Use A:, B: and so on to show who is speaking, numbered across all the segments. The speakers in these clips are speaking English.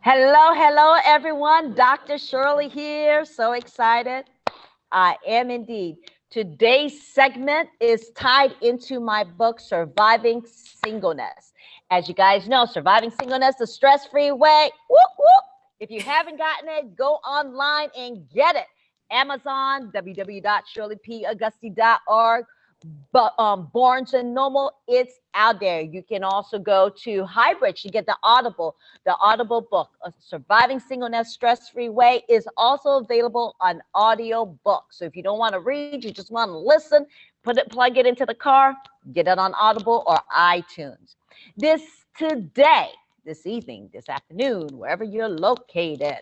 A: Hello, hello, everyone. Dr. Shirley here. So excited. I am indeed. Today's segment is tied into my book, Surviving Singleness. As you guys know, Surviving Singleness, the stress free way. Whoop, whoop. If you haven't gotten it, go online and get it. Amazon, www.shirleypauguste.org. But Barnes and Noble, it's out there. You can also go to Hybrids. You get the Audible book, A Surviving Singleness Stress-Free Way, is also available on audio book. So if you don't want to read, you just want to listen, plug it into the car, get it on Audible or iTunes. This evening, this afternoon, wherever you're located,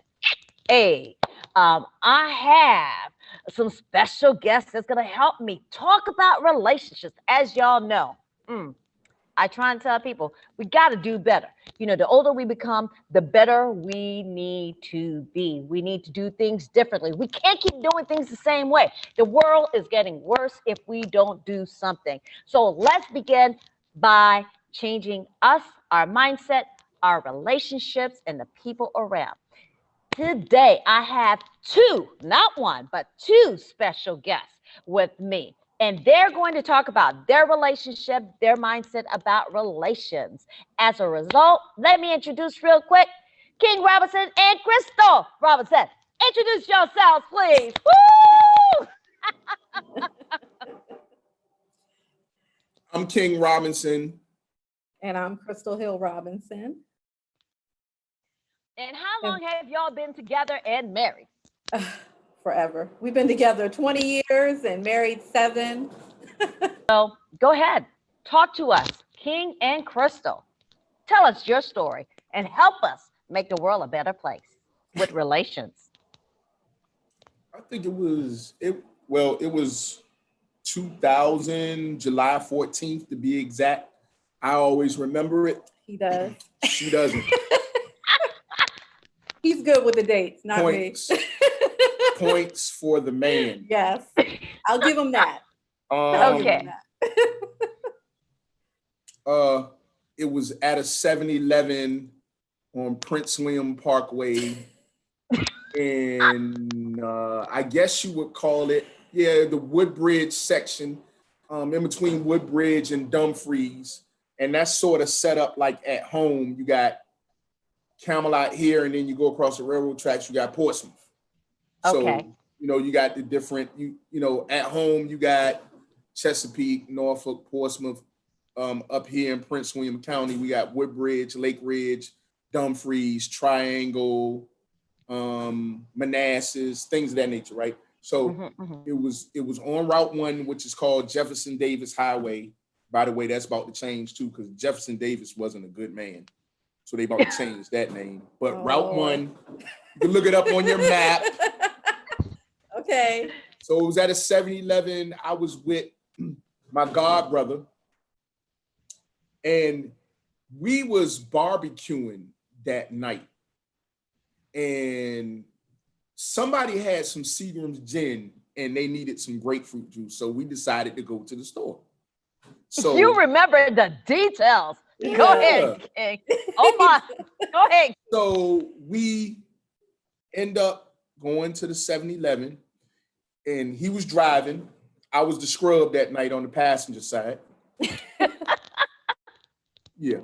A: hey, I have some special guests that's going to help me talk about relationships. As y'all know, I try and tell people we got to do better. You know, the older we become, the better we need to be. We need to do things differently. We can't keep doing things the same way. The world is getting worse if we don't do something. So let's begin by changing us, our mindset, our relationships, and the people around. Today, I have two, not one, but two special guests with me. And they're going to talk about their relationship, their mindset about relations. As a result, let me introduce real quick King Robinson and Christal Robinson. Introduce yourselves, please. Woo!
B: I'm King Robinson.
C: And I'm Christal Hill Robinson.
A: And how long have y'all been together and married?
C: Forever. We've been together 20 years and married 7.
A: So go ahead, talk to us, King and Christal. Tell us your story and help us make the world a better place with relations.
B: I think it was 2000, July 14th to be exact. I always remember it.
C: He does.
B: She doesn't.
C: He's good with the dates, not
B: Points.
C: me.
B: Points for the man.
C: Yes. I'll give him that.
A: Okay.
B: It was at a 7-Eleven on Prince William Parkway. And I guess you would call it, the Woodbridge section, in between Woodbridge and Dumfries. And that's sort of set up like at home. You got Camelot here, and then you go across the railroad tracks, you got Portsmouth.
A: Okay.
B: So, you got the different, at home, you got Chesapeake, Norfolk, Portsmouth. Up here in Prince William County, we got Woodbridge, Lake Ridge, Dumfries, Triangle, Manassas, things of that nature, right? So It was on Route 1, which is called Jefferson Davis Highway. By the way, that's about to change too, because Jefferson Davis wasn't a good man. So they about to change that name. But Route 1, you can look it up on your map.
C: Okay.
B: So it was at a 7-Eleven. I was with my god brother, and we was barbecuing that night. And somebody had some Seagram's gin, and they needed some grapefruit juice. So we decided to go to the store. So
A: you remember the details. Go ahead, King. Oh my. Go ahead.
B: So we end up going to the 7-Eleven, and he was driving. I was the scrub that night on the passenger side. Yeah.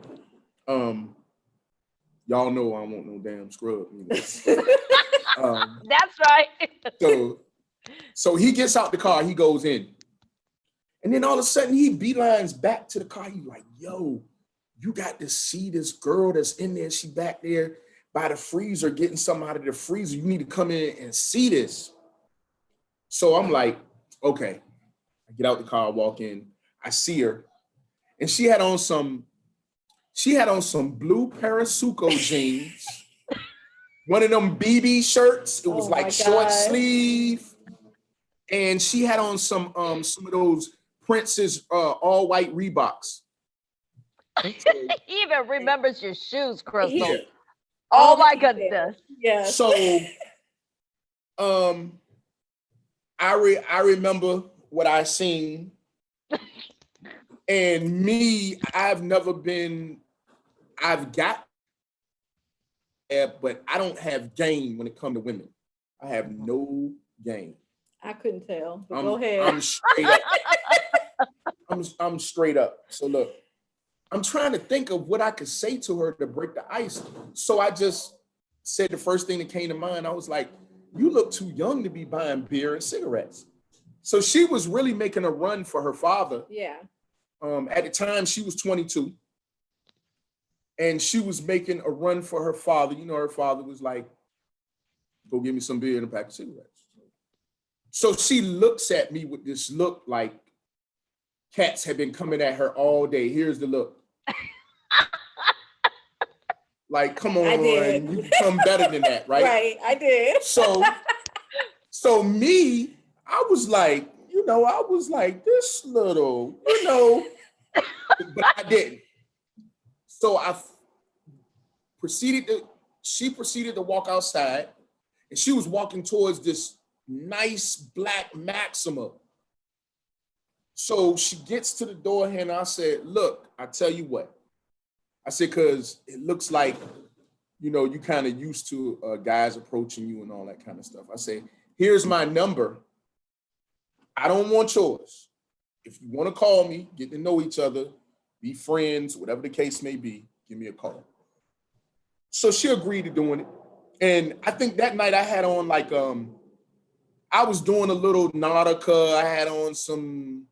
B: Y'all know I don't want no damn scrub.
A: That's right.
B: So he gets out the car, he goes in. And then all of a sudden he beelines back to the car. He's like, yo, you got to see this girl that's in there. She back there by the freezer getting something out of the freezer. You need to come in and see this. So I'm like, okay. I get out the car, walk in. I see her. And she had on some blue Parasuco jeans, one of them BB shirts. It was like short sleeve. And she had on some of those Prince's all white Reeboks.
A: He even remembers your shoes, Christal.
B: Yeah.
A: Oh my goodness.
C: Yeah.
B: So I remember what I seen. And me, I've got but I don't have game when it comes to women. I have no game.
C: I couldn't tell, but
B: I'm,
C: go ahead.
B: I'm straight up. I'm straight up. So look, I'm trying to think of what I could say to her to break the ice. So I just said the first thing that came to mind. I was like, you look too young to be buying beer and cigarettes. So she was really making a run for her father.
C: Yeah.
B: At the time, she was 22. And she was making a run for her father. You know, her father was like, go get me some beer and a pack of cigarettes. So she looks at me with this look like cats have been coming at her all day. Here's the look. Like, come on,
C: I did.
B: you become better than that, right?
C: Right, I did.
B: So me, I was like, this little, but I didn't. So she proceeded to walk outside, and she was walking towards this nice black Maxima. So she gets to the door and I said, look, I tell you what. I said, because it looks like, you kind of used to guys approaching you and all that kind of stuff. I say, here's my number. I don't want yours. If you want to call me, get to know each other, be friends, whatever the case may be, give me a call. So she agreed to doing it. And I think that night I had on I was doing a little Nautica. I had on some,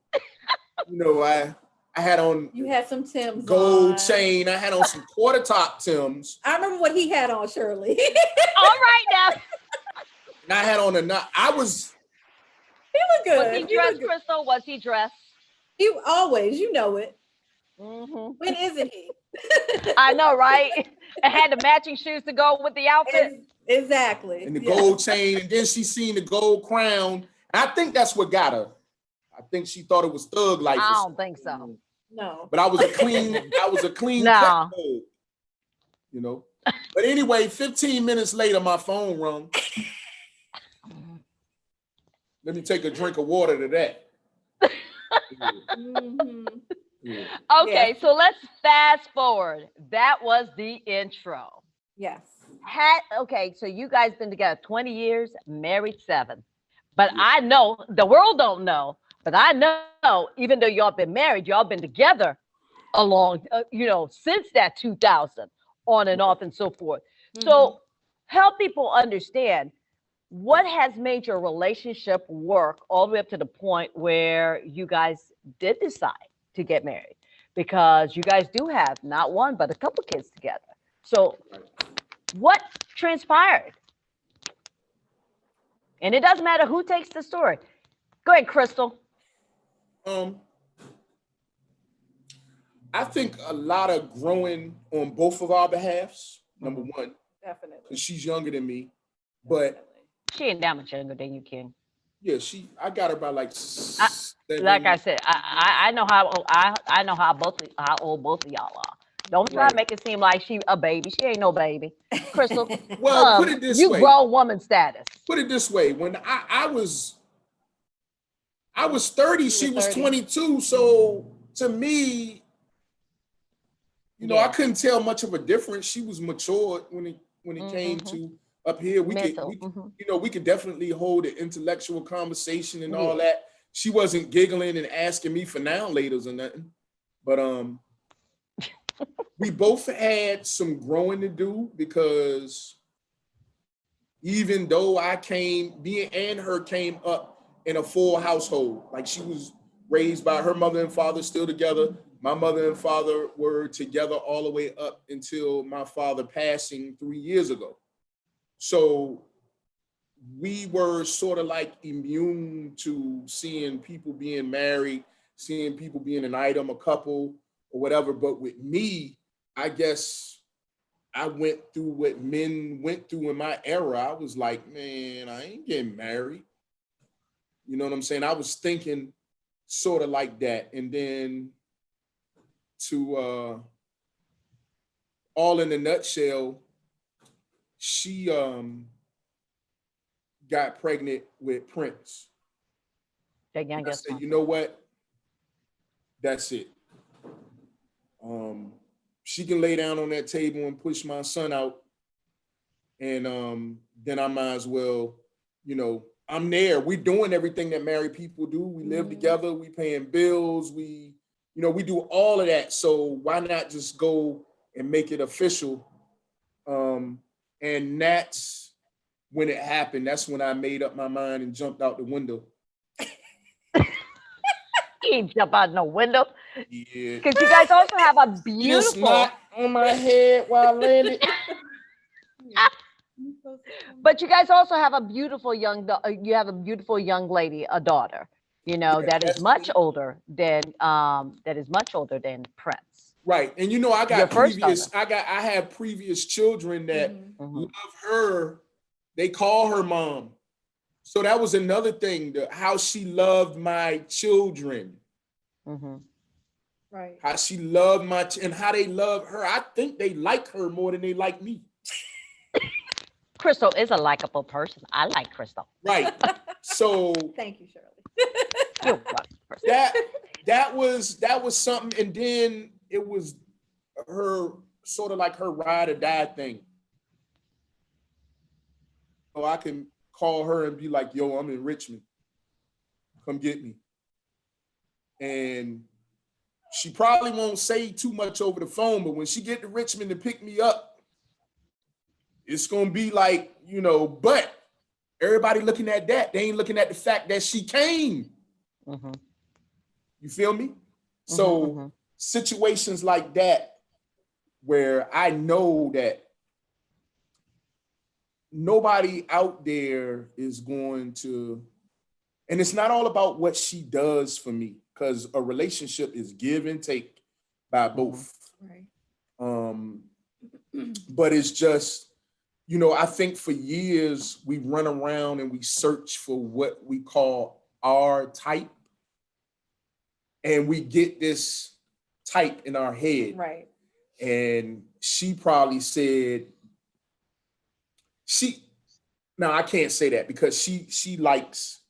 B: I had on.
C: You had some Timbs
B: gold
C: on.
B: chain. I had on some quarter top Timbs.
C: I remember what he had on, Shirley.
A: All right now.
B: And I had on I was.
C: He looked good.
A: Was he dressed, Christal? Was he dressed?
C: He always, you know it.
A: Mm-hmm.
C: When isn't he?
A: I know, right? And had the matching shoes to go with the outfit.
C: Exactly.
B: And the gold chain, and then she seen the gold crown. And I think that's what got her. I think she thought it was thug life.
A: I don't think so.
C: No.
B: But I was a clean
A: No.
B: cut, But anyway, 15 minutes later, my phone rung. Let me take a drink of water to that.
C: Mm-hmm.
B: Yeah.
A: Okay, so let's fast forward. That was the intro.
C: Yes.
A: Okay, so you guys been together 20 years, married 7. But I know the world don't know, but I know even though y'all been married, y'all been together along, since that 2000, on and off and so forth. Mm-hmm. So help people understand what has made your relationship work all the way up to the point where you guys did decide to get married, because you guys do have not one, but a couple kids together. So what transpired? And it doesn't matter who takes the story. Go ahead, Christal.
B: I think a lot of growing on both of our behalves, number one.
C: Definitely.
B: Because she's younger than me. But
A: she ain't that much younger than you, King.
B: Yeah, I got her by like 7.
A: Like I said, I know how old both of y'all are. Don't try to make it seem like she a baby. She ain't no baby. Christal.
B: Well, put it this way.
A: You grown woman status.
B: Put it this way. When I was 30, she was 22. So to me, I couldn't tell much of a difference. She was matured when it came to up here. We could definitely hold an intellectual conversation and all that. She wasn't giggling and asking me for now laters or nothing. But we both had some growing to do, because even though me and her came up in a full household, like she was raised by her mother and father still together. My mother and father were together all the way up until my father passing 3 years ago. So we were sort of like immune to seeing people being married, seeing people being an item, a couple, or whatever. But with me, I guess I went through what men went through in my era. I was like, man, I ain't getting married. You know what I'm saying? I was thinking sort of like that. And then to all in a nutshell, she got pregnant with Prince.
A: The youngest.
B: I said, you know what? That's it. She can lay down on that table and push my son out And then I might as well, I'm there. We're doing everything that married people do. We live together. We paying bills. We do all of that. So why not just go and make it official? And that's when it happened. That's when I made up my mind and jumped out the window.
A: He ain't jump out no window.
B: Yeah.
A: Because you guys also have a
B: Just
A: beautiful,
B: not on my head while I landed.
A: but you guys also have a beautiful you have a beautiful young lady, a daughter,
B: Yeah,
A: that is
B: that's
A: much
B: me.
A: older than Prince,
B: Right. And
A: your first daughter.
B: I have previous children that
A: Mhm.
B: love her. They call her mom. So that was another thing, how she loved my children,
A: Mhm.
C: Right.
B: how she loved and how they love her. I think they like her more than they like me.
A: Christal is a likable person. I like Christal.
B: Right. So
C: Thank you, Shirley.
A: You're welcome, Christal.
B: that was something. And then it was her sort of like her ride or die thing. So I can call her and be like, yo, I'm in Richmond. Come get me. And she probably won't say too much over the phone, but when she get to Richmond to pick me up, it's gonna be like, but everybody looking at that. They ain't looking at the fact that she came.
A: Mhm.
B: You feel me?
A: Mhm.
B: So
A: Mhm.
B: situations like that where I know that nobody out there is going to, and it's not all about what she does for me, because a relationship is give and take by both.
C: Right.
B: But it's just, I think for years we run around and we search for what we call our type, and we get this type in our head.
C: Right.
B: And she probably said, now I can't say that because she likes.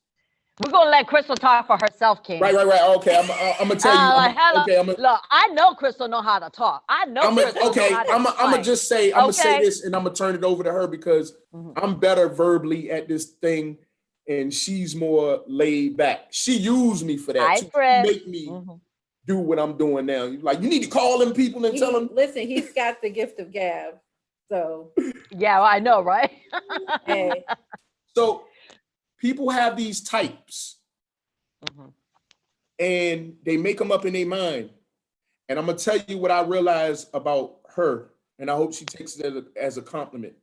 A: We're gonna let Christal talk for herself, King.
B: Right. Okay, I'm gonna tell you.
A: Like, hello.
B: Okay,
A: Look, I know Christal know how to talk. I know Christal know how to
B: I'm gonna
A: explain.
B: just say, I'm gonna say
A: Okay.
B: this, and I'm gonna turn it over to her because
A: Mhm.
B: I'm better verbally at this thing, and she's more laid back. She used me for that
A: Hi,
B: to
A: Fred.
B: make me
A: Mhm.
B: do what I'm doing now. Like, you need to call them people and tell them.
C: Listen, he's got the gift of gab. So,
A: Yeah, well, I know, right?
C: hey.
B: So people have these types,
A: Mhm.
B: and they make them up in their mind. And I'm gonna tell you what I realized about her, and I hope she takes it as a compliment.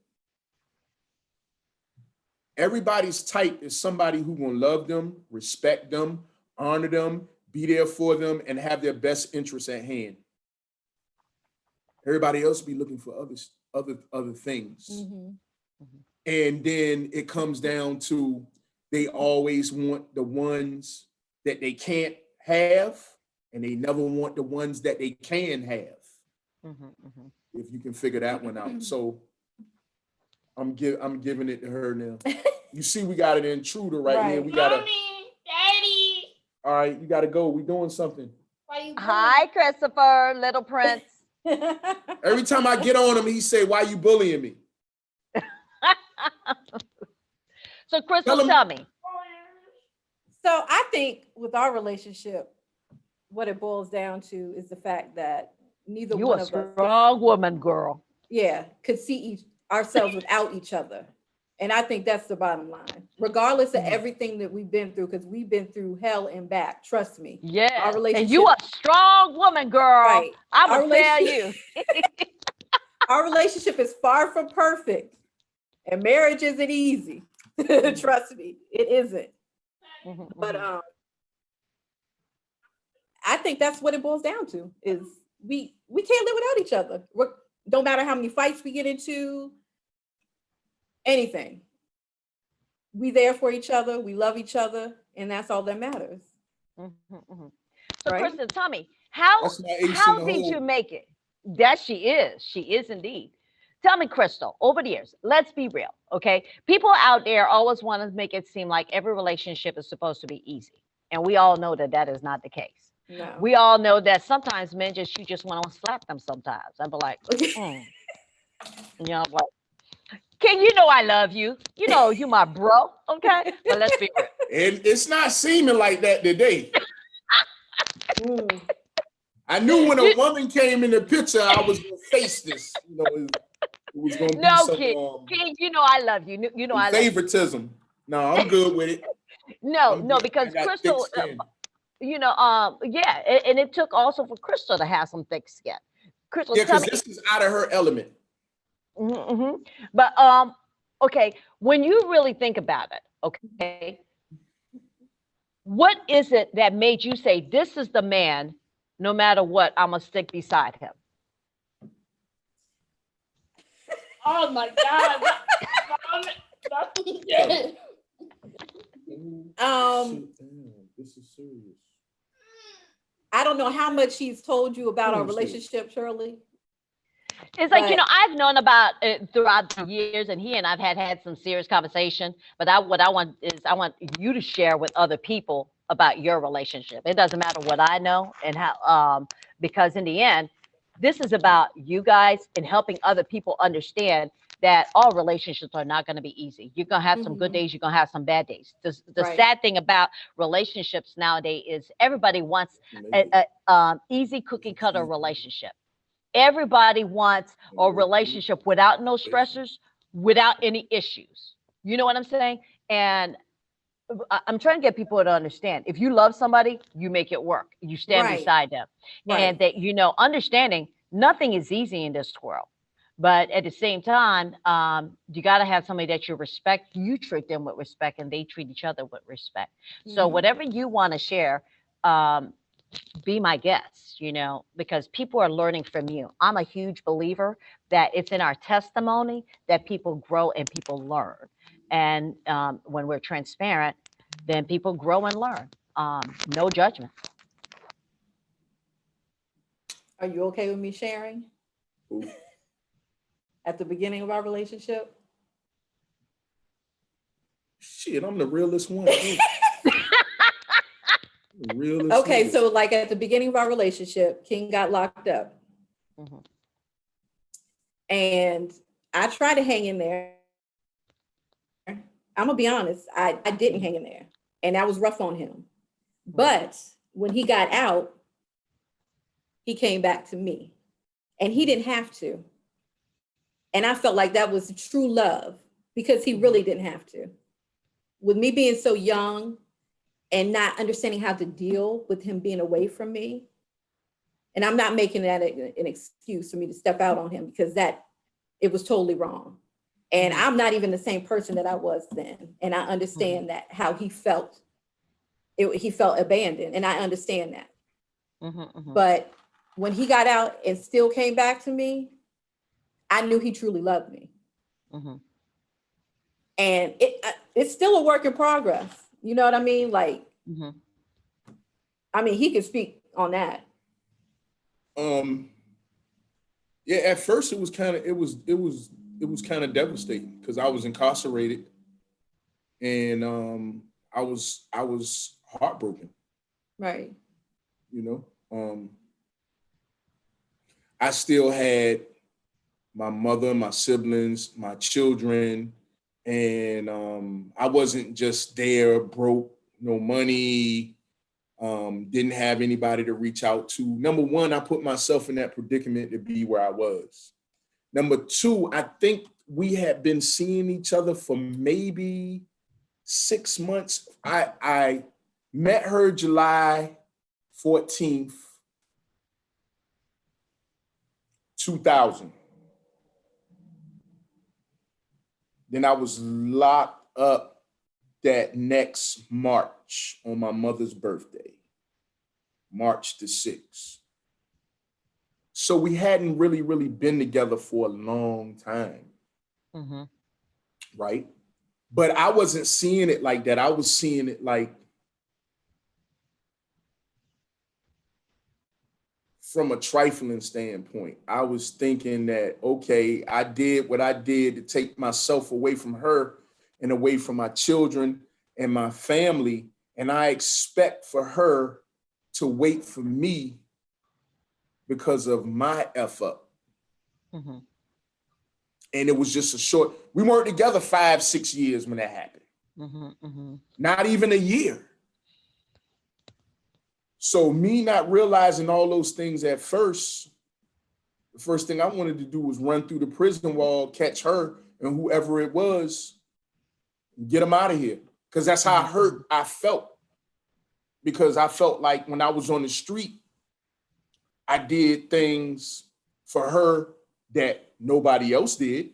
B: Everybody's type is somebody who will love them, respect them, honor them, be there for them, and have their best interests at hand. Everybody else be looking for other things.
C: Mhm.
B: And then it comes down to they always want the ones that they can't have, and they never want the ones that they can have.
A: Mhm. Mhm.
B: If you can figure that one out. So I'm giving it to her now. You see, we got an intruder right here.
C: Right.
B: We got
D: Mommy, Daddy,
B: all right, you gotta go. We doing something.
D: why you
A: Hi, Christopher, little Prince.
B: Every time I get on him, he say, "Why you bullying me?"
A: So, Christal,
B: Tell him.
A: tell me.
C: So I think with our relationship, what it boils down to is the fact that neither
A: You
C: one
A: a
C: of us,
A: strong woman, girl.
C: could see ourselves without each other. And I think that's the bottom line, regardless of everything that we've been through, because we've been through hell and back. Trust me.
A: Yeah.
C: Our relationship,
A: And you a strong woman, girl.
C: right?
A: I'm
C: Our
A: going to tell you.
C: Our relationship is far from perfect, and marriage isn't easy. Trust me, it isn't.
A: Mhm.
C: But
A: Mhm.
C: I think that's what it boils down to: is we can't live without each other. Don't matter how many fights we get into, anything. We there for each other. We love each other, and that's all that matters,
A: Mhm. Mhm. So,
C: right?
A: Kristen, tell me, how
B: That's my ace in
A: how
B: the
A: did you
B: hole.
A: make it? That she is. She is indeed. Tell me, Crystal, over the years, let's be real, okay? People out there always want to make it seem like every relationship is supposed to be easy. And we all know that that is not the case.
C: No.
A: We all know that sometimes men you just want to slap them sometimes. I'm like, mm. Like, King, you know I love you. You know you my bro, okay? But let's be real.
B: And it's not seeming like that today.
C: Mm.
B: I knew when a
A: You,
B: woman came in the picture, I was gonna face this. It was gonna be
A: no, King. King, you know I love you. You know
B: some
A: I love you.
B: favoritism. No, I'm good with it.
A: No,
B: I'm
A: no,
B: good. I
A: because
B: got thick
A: Christal,
B: skin.
A: yeah, and it took also for Christal to have some thick skin. Crystal,
B: Yeah,
A: tell
B: because
A: me,
B: this is out of her element.
A: but okay, when you really think about it, okay, what is it that made you say this is the man? No matter what, I'm gonna stick beside him.
D: Oh my God.
B: This is serious.
C: I don't know how much he's told you about our
B: Oh, shit.
C: relationship, Shirley.
A: It's like,
C: But
A: I've known about it throughout the years, and he and I've had some serious conversation. But what I want is I want you to share with other people about your relationship. It doesn't matter what I know and how, because in the end, this is about you guys and helping other people understand that all relationships are not going to be easy. You're going to have some good
C: Mhm.
A: days. You're going to have some bad days. The
C: Right.
A: sad thing about relationships nowadays is everybody wants easy cookie cutter relationship. Everybody wants a relationship without no stressors, without any issues. You know what I'm saying? And I'm trying to get people to understand if you love somebody, you make it work. You stand
C: Right.
A: beside them. And
C: Right.
A: that, understanding nothing is easy in this world. But at the same time, you got to have somebody that you respect. You treat them with respect and they treat each other with respect. So,
C: Mhm.
A: whatever you want to share, um, be my guest, because people are learning from you. I'm a huge believer that it's in our testimony that people grow and people learn. And when we're transparent, then people grow and learn. No judgment.
C: Are you okay with me sharing
B: Ooh,
C: at the beginning of our relationship?
B: shit, I'm the realest one. Too. The realest.
C: Okay,
B: nigga.
C: so like at the beginning of our relationship, King got locked up.
A: Mhm.
C: And I tried to hang in there. I'm gonna be honest, I didn't hang in there. And that was rough on him. But when he got out, he came back to me. And he didn't have to. And I felt like that was true love because he really didn't have to. With me being so young and not understanding how to deal with him being away from me. And I'm not making that an excuse for me to step out on him because it was totally wrong. And I'm not even the same person that I was then. And I understand that how he felt. He felt abandoned, and I understand that. But when he got out and still came back to me, I knew he truly loved me. And it's still a work in progress. You know what I mean? Like, I mean, he could speak on that.
B: Yeah, at first it was kind of devastating because I was incarcerated and I was heartbroken,
C: Right.
B: you know. I still had my mother, my siblings, my children, and I wasn't just there broke, no money, didn't have anybody to reach out to. Number one, I put myself in that predicament to be where I was. Number two, I think we had been seeing each other for maybe 6 months. I met her July 14th, 2000. Then I was locked up that next March on my mother's birthday, March the 6th. So we hadn't really been together for a long time. Right? But I wasn't seeing it like that. I was seeing it like from a trifling standpoint. I was thinking that, okay, I did what I did to take myself away from her and away from my children and my family. And I expect for her to wait for me because of my F up. And it was just a short, we weren't together 5-6 years when that happened. Not even a year. So me not realizing all those things at first, the first thing I wanted to do was run through the prison wall, catch her and whoever it was, get them out of here. Because that's how hurt I felt. Because I felt like when I was on the street, I did things for her that nobody else did.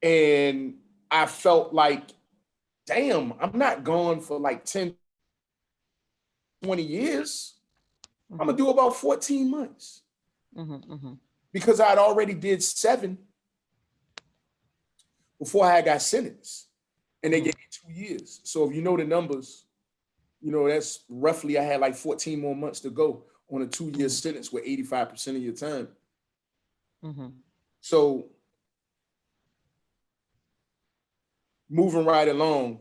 B: And I felt like, damn, I'm not gone for like 10, 20 years. I'm gonna do about 14 months. Because I'd already did 7 before I got sentenced. And they gave me 2 years. So if you know the numbers, you know, that's roughly, I had like 14 more months to go on a 2-year sentence with 85% of your time. So moving right along,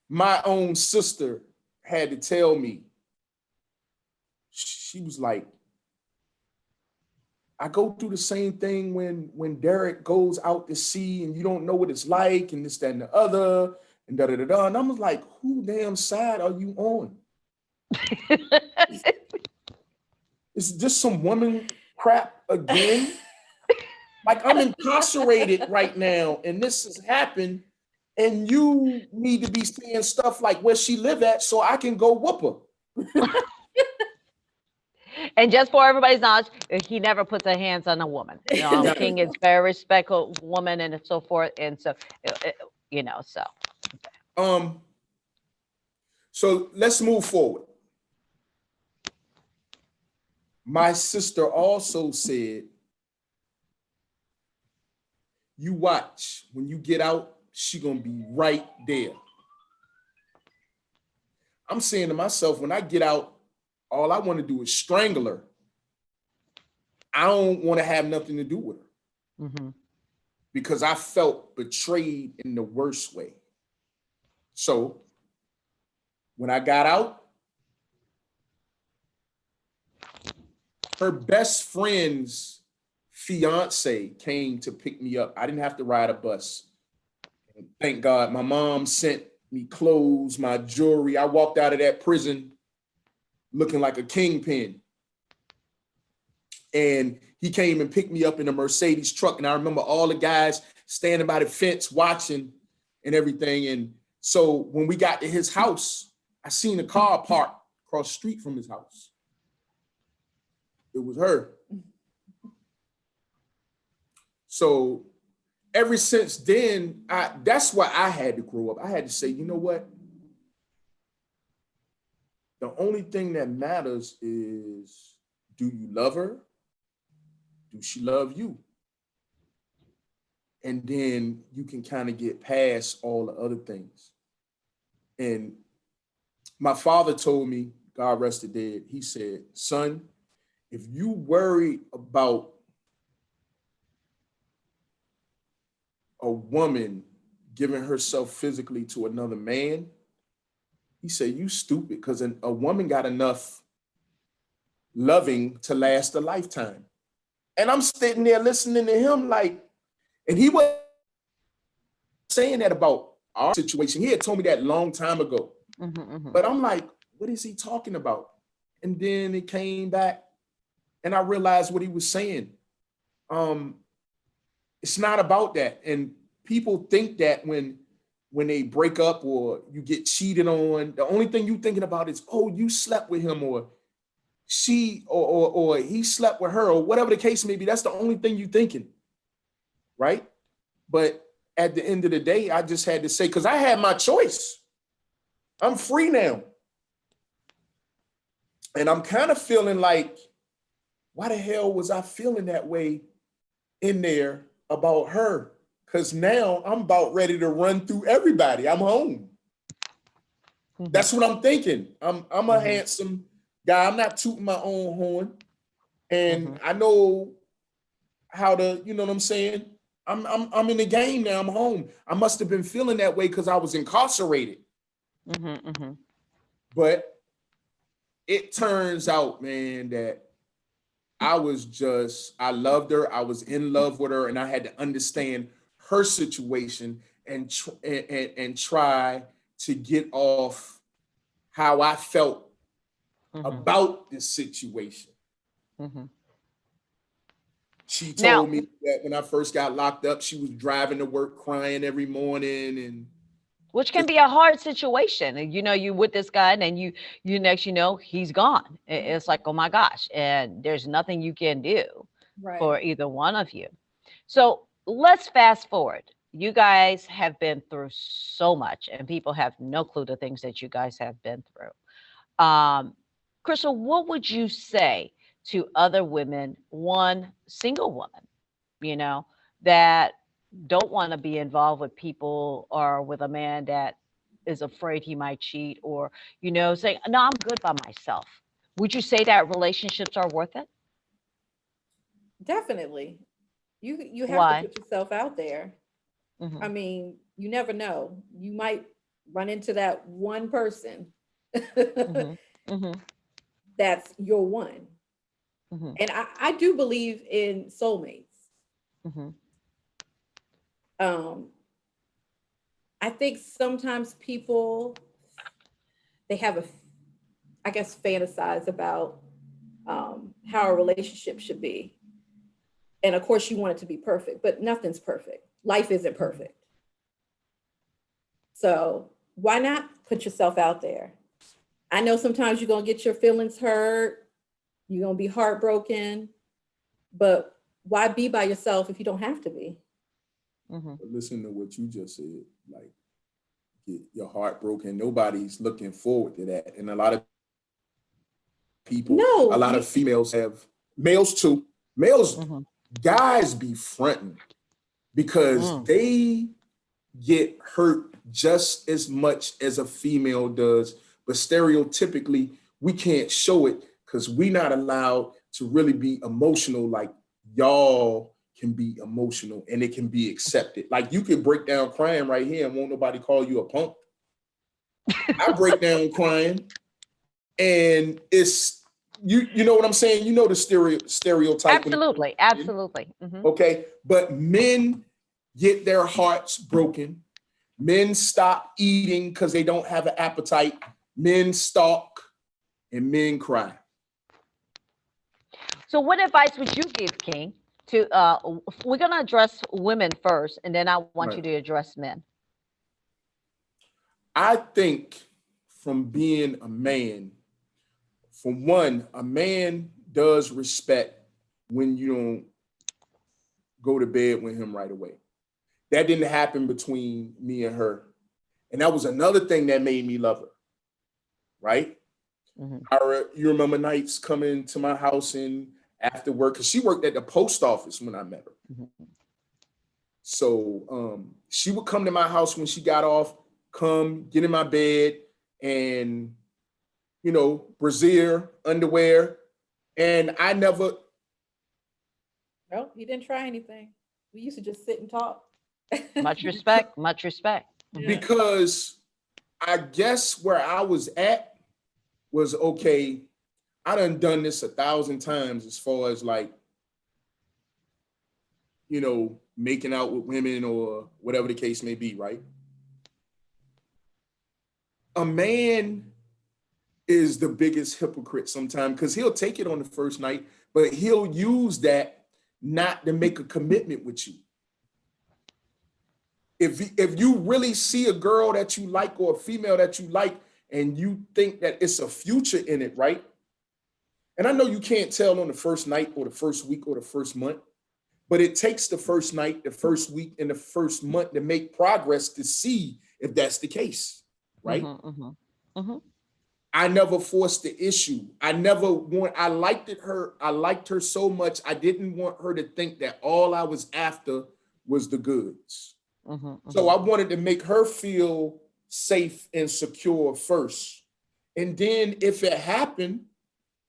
B: my own sister had to tell me, she was like, I go through the same thing when Derek goes out to sea and you don't know what it's like and this, that, and the other, and da-da-da-da. And I was like, who damn side are you on? Is this some woman crap again? Like, I'm incarcerated right now and this has happened and you need to be saying stuff like where she live at so I can go whoop her.
A: And just for everybody's knowledge, he never puts her hands on a woman. You know, King is very respectful woman and so forth. And so, you know, so.
B: So let's move forward. My sister also said, you watch, when you get out, she gonna be right there. I'm saying to myself, when I get out, all I want to do is strangle her. I don't want to have nothing to do with her because I felt betrayed in the worst way. So when I got out, her best friend's fiance came to pick me up. I didn't have to ride a bus. And thank God, my mom sent me clothes, my jewelry. I walked out of that prison looking like a kingpin. And he came and picked me up in a Mercedes truck. And I remember all the guys standing by the fence watching and everything. And so when we got to his house, I seen a car parked across the street from his house. It was her. So ever since then, that's why I had to grow up. I had to say, you know what? The only thing that matters is, do you love her? Do she love you? And then you can kind of get past all the other things. And my father told me, God rest his dead, he said, son, if you worry about a woman giving herself physically to another man, he said, you stupid, because a woman got enough loving to last a lifetime. And I'm sitting there listening to him like, and he was saying that about our situation. He had told me that long time ago. But I'm like, what is he talking about? And then it came back and I realized what he was saying. It's not about that. And people think that when they break up or you get cheated on, the only thing you thinking about is, oh, you slept with him, or she or he slept with her, or whatever the case may be. That's the only thing you thinking, right? But at the end of the day, I just had to say, because I had my choice. I'm free now. And I'm kind of feeling like, why the hell was I feeling that way in there about her? Because now I'm about ready to run through everybody. I'm home. That's what I'm thinking. I'm a handsome guy. I'm not tooting my own horn. And I know how to, you know what I'm saying? I'm in the game now. I'm home. I must have been feeling that way because I was incarcerated. But it turns out, man, that I loved her. I was in love with her, and I had to understand her situation and try to get off how I felt about this situation. She
A: Now,
B: told me that when I first got locked up, she was driving to work crying every morning, and
A: which can be a hard situation. And you with this guy, and then you next he's gone. It's like, oh my gosh, and there's nothing you can do for
C: Right.
A: either one of you. So let's fast forward. You guys have been through so much, and people have no clue the things that you guys have been through. Christal, what would you say to other women, one single woman, you know, that don't want to be involved with people or with a man that is afraid he might cheat, or, saying, no, I'm good by myself? Would you say that relationships are worth it?
C: Definitely. You have to
A: Why?
C: put yourself out there. I
A: Hmm.
C: mean, you never know. You might run into that one person
A: Hmm. Hmm.
C: that's your one.
A: Hmm.
C: And I do believe in soulmates.
A: Hmm.
C: Um, I think sometimes people, they have I guess, fantasize about how a relationship should be. And of course, you want it to be perfect, but nothing's perfect. Life isn't perfect. So why not put yourself out there? I know sometimes you're going to get your feelings hurt, you're going to be heartbroken, but why be by yourself if you don't have to be?
A: Hmm.
B: listen to what you just said. Like, get your heart broken. Nobody's looking forward to that, and a lot of people, a
C: No,
B: lot of females have, males too. Males,
A: Hmm.
B: guys be fronting because
A: Mm.
B: they get hurt just as much as a female does, but stereotypically we can't show it because we're not allowed to really be emotional like y'all can be emotional, and it can be accepted. Like, you can break down crying right here and won't nobody call you a punk. I break down crying, and it's, you know what I'm saying? You know the stereotype when it comes
A: Absolutely,
B: to men,
A: absolutely. Hmm.
B: okay? But men get their hearts broken. Men stop eating because they don't have an appetite. Men stalk, and men cry.
A: So, what advice would you give, King? To we're gonna address women first, and then I want you
B: Right.
A: to address men.
B: I think, from being a man, for one, a man does respect when you don't go to bed with him right away. That didn't happen between me and her. And that was another thing that made me love her, right?
A: Hmm.
B: You remember nights coming to my house and after work, because she worked at the post office when I met her.
A: Hmm.
B: So she would come to my house when she got off, come get in my bed, and brassiere, underwear, and I never,
C: no, he didn't try anything. We used to just sit and talk.
A: Much
B: because,
A: respect. Much respect. Hmm.
C: Yeah.
B: because I guess where I was at was, okay, I done this 1,000 times as far as, like, making out with women or whatever the case may be, right? A man is the biggest hypocrite sometimes because he'll take it on the first night, but he'll use that not to make a commitment with you. If you really see a girl that you like or a female that you like, and you think that it's a future in it, right? And I know you can't tell on the first night or the first week or the first month, but it takes the first night, the first week, and the first month to make progress to see if that's the case, right?
A: Hmm. Hmm. Hmm.
B: I never forced the issue. I liked her so much. I didn't want her to think that all I was after was the goods.
A: Hmm.
B: So
A: Hmm.
B: I wanted to make her feel safe and secure first. And then if it happened,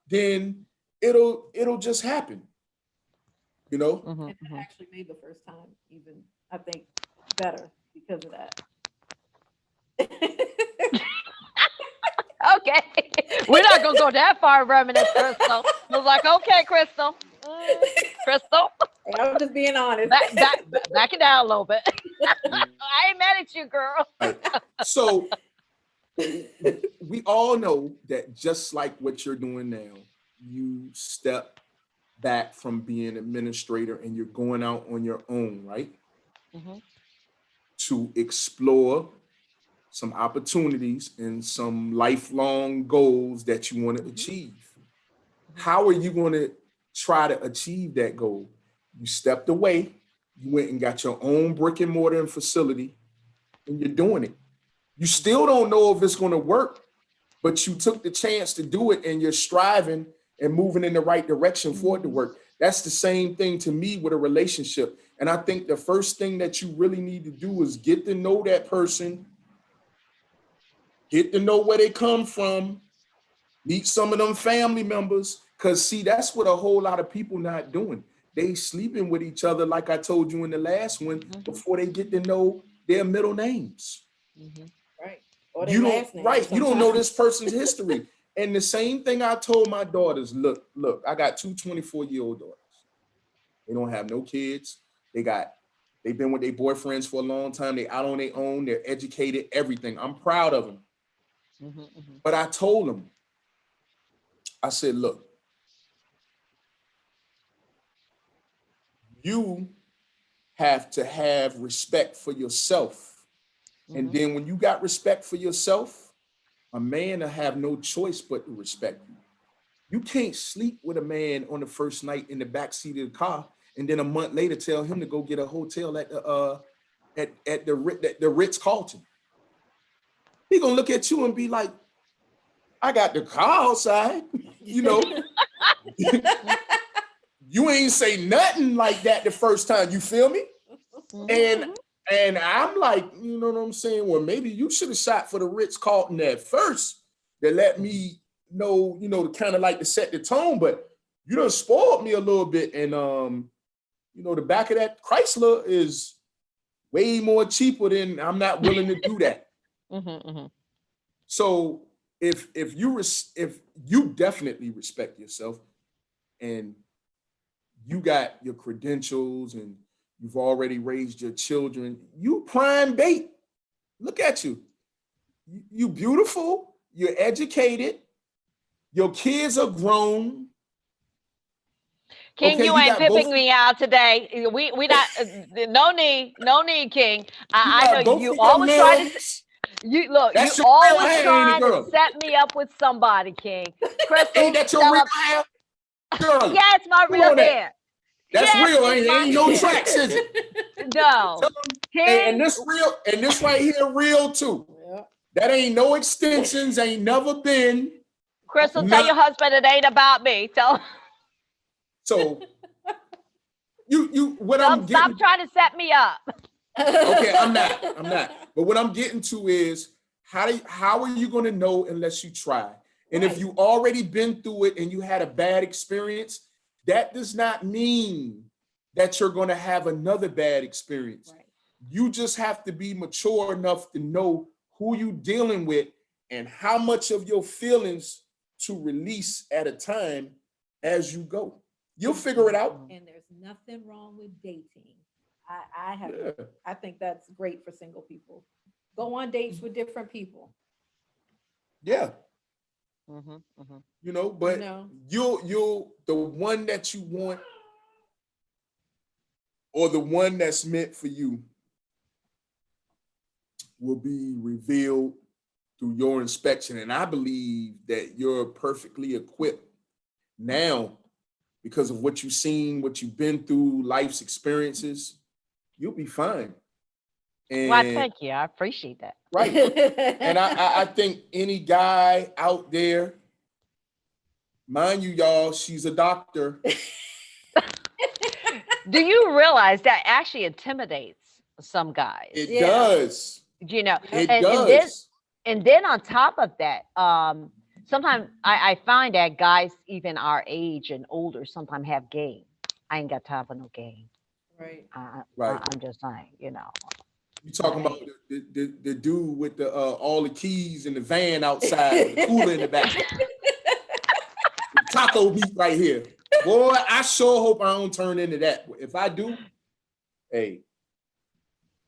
B: then it'll just happen, you know?
A: Hmm.
C: And that
A: Hmm.
C: actually made the first time even, I think, better because of that.
A: Okay. We're not gonna go that far, reminisce, Crystal. I was like, okay, Crystal. Crystal,
C: Hey, I'm just being honest.
A: back it down a little bit. I ain't mad at you, girl.
B: Right. So we all know that just like what you're doing now, you step back from being an administrator and you're going out on your own, right?
A: Mm-hmm.
B: To explore some opportunities and some lifelong goals that you want to achieve. How are you going to try to achieve that goal? You stepped away, you went and got your own brick and mortar facility, and you're doing it. You still don't know if it's going to work, but you took the chance to do it and you're striving and moving in the right direction for it to work. That's the same thing to me with a relationship. And I think the first thing that you really need to do is get to know that person, get to know where they come from, meet some of them family members. Because see, that's what a whole lot of people not doing. They sleeping with each other, like I told you in the last one, before they get to know their middle names.
A: Mm-hmm.
C: Right. Or their last name.
B: Right. You don't know this person's history. And the same thing I told my daughters, look, I got two 24-year-old daughters. They don't have no kids. They've been with their boyfriends for a long time. They out on their own. They're educated, everything. I'm proud of them.
A: Mm-hmm, mm-hmm.
B: But I told them, I said, look, you have to have respect for yourself. And then when you got respect for yourself, a man will have no choice but to respect you. You can't sleep with a man on the first night in the backseat of the car and then a month later tell him to go get a hotel at the Ritz Carlton. He gonna look at you and be like, I got the car outside, you know. You ain't say nothing like that the first time, you feel me? And I'm like, you know what I'm saying? Well, maybe you should have shot for the Ritz Carlton at first to let me know, you know, to kind of like to set the tone, but you done spoiled me a little bit. And you know, the back of that Chrysler is way more cheaper than I'm not willing to do that. So if you definitely respect yourself and you got your credentials and you've already raised your children, you prime bait. Look at you. You beautiful, you're educated, your kids are grown.
A: King,
B: Okay,
A: you
B: you
A: ain't
B: got both.
A: pimping me out today. We not no need, King.
B: You
A: I
B: got
A: know
B: both
A: you
B: of your
A: always try to
B: milks.
A: you look. You
B: That's your real
A: always
B: hair, ain't it,
A: trying to
B: girl?
A: set me up with somebody, King. Crystal,
B: Ain't that your
A: tell
B: real
A: him,
B: hair? Girl,
A: yeah, it's my
B: come
A: real
B: on that.
A: hair.
B: That's
A: Yes,
B: real,
A: it's my
B: ain't no
A: hair.
B: tracks, is it?
A: No,
B: Tell 'em,
A: King.
B: and this real, and this right here real too.
C: Yeah.
B: That ain't no extensions, ain't never been.
A: Crystal, tell
B: Not,
A: your husband it ain't about me. Tell him,
B: so what
A: tell him
B: I'm
A: stop
B: getting,
A: trying to set me up.
B: okay, I'm not. But what I'm getting to is how are you going to know unless you try? And if
C: Right.
B: you already been through it and you had a bad experience, that does not mean that you're going to have another bad experience.
C: Right.
B: You just have to be mature enough to know who you dealing with and how much of your feelings to release at a time as you go. You'll figure it out.
C: And there's nothing wrong with dating. I have
B: Yeah.
C: I think that's great for single people. Go on dates with different people.
B: Yeah.
A: Mm-hmm.
B: You know, but
C: No.
B: you'll the one that you want or the one that's meant for you will be revealed through your inspection. And I believe that you're perfectly equipped now because of what you've seen, what you've been through, life's experiences. You'll be fine. And
A: Well, thank you. I appreciate that.
B: right. And I think any guy out there, mind you, y'all, she's a doctor.
A: Do you realize that actually intimidates some guys?
B: It
C: Yeah.
B: does.
A: You know,
B: It
A: and
B: does.
A: then on top of that, sometimes I find that guys even our age and older sometimes have game. I ain't got time for no game.
C: Right.
B: Right.
A: I'm just saying, you know.
B: You talking about the dude with the all the keys in the van outside, with the cooler in the back, taco meat right here. Boy, I sure hope I don't turn into that. If I do, hey,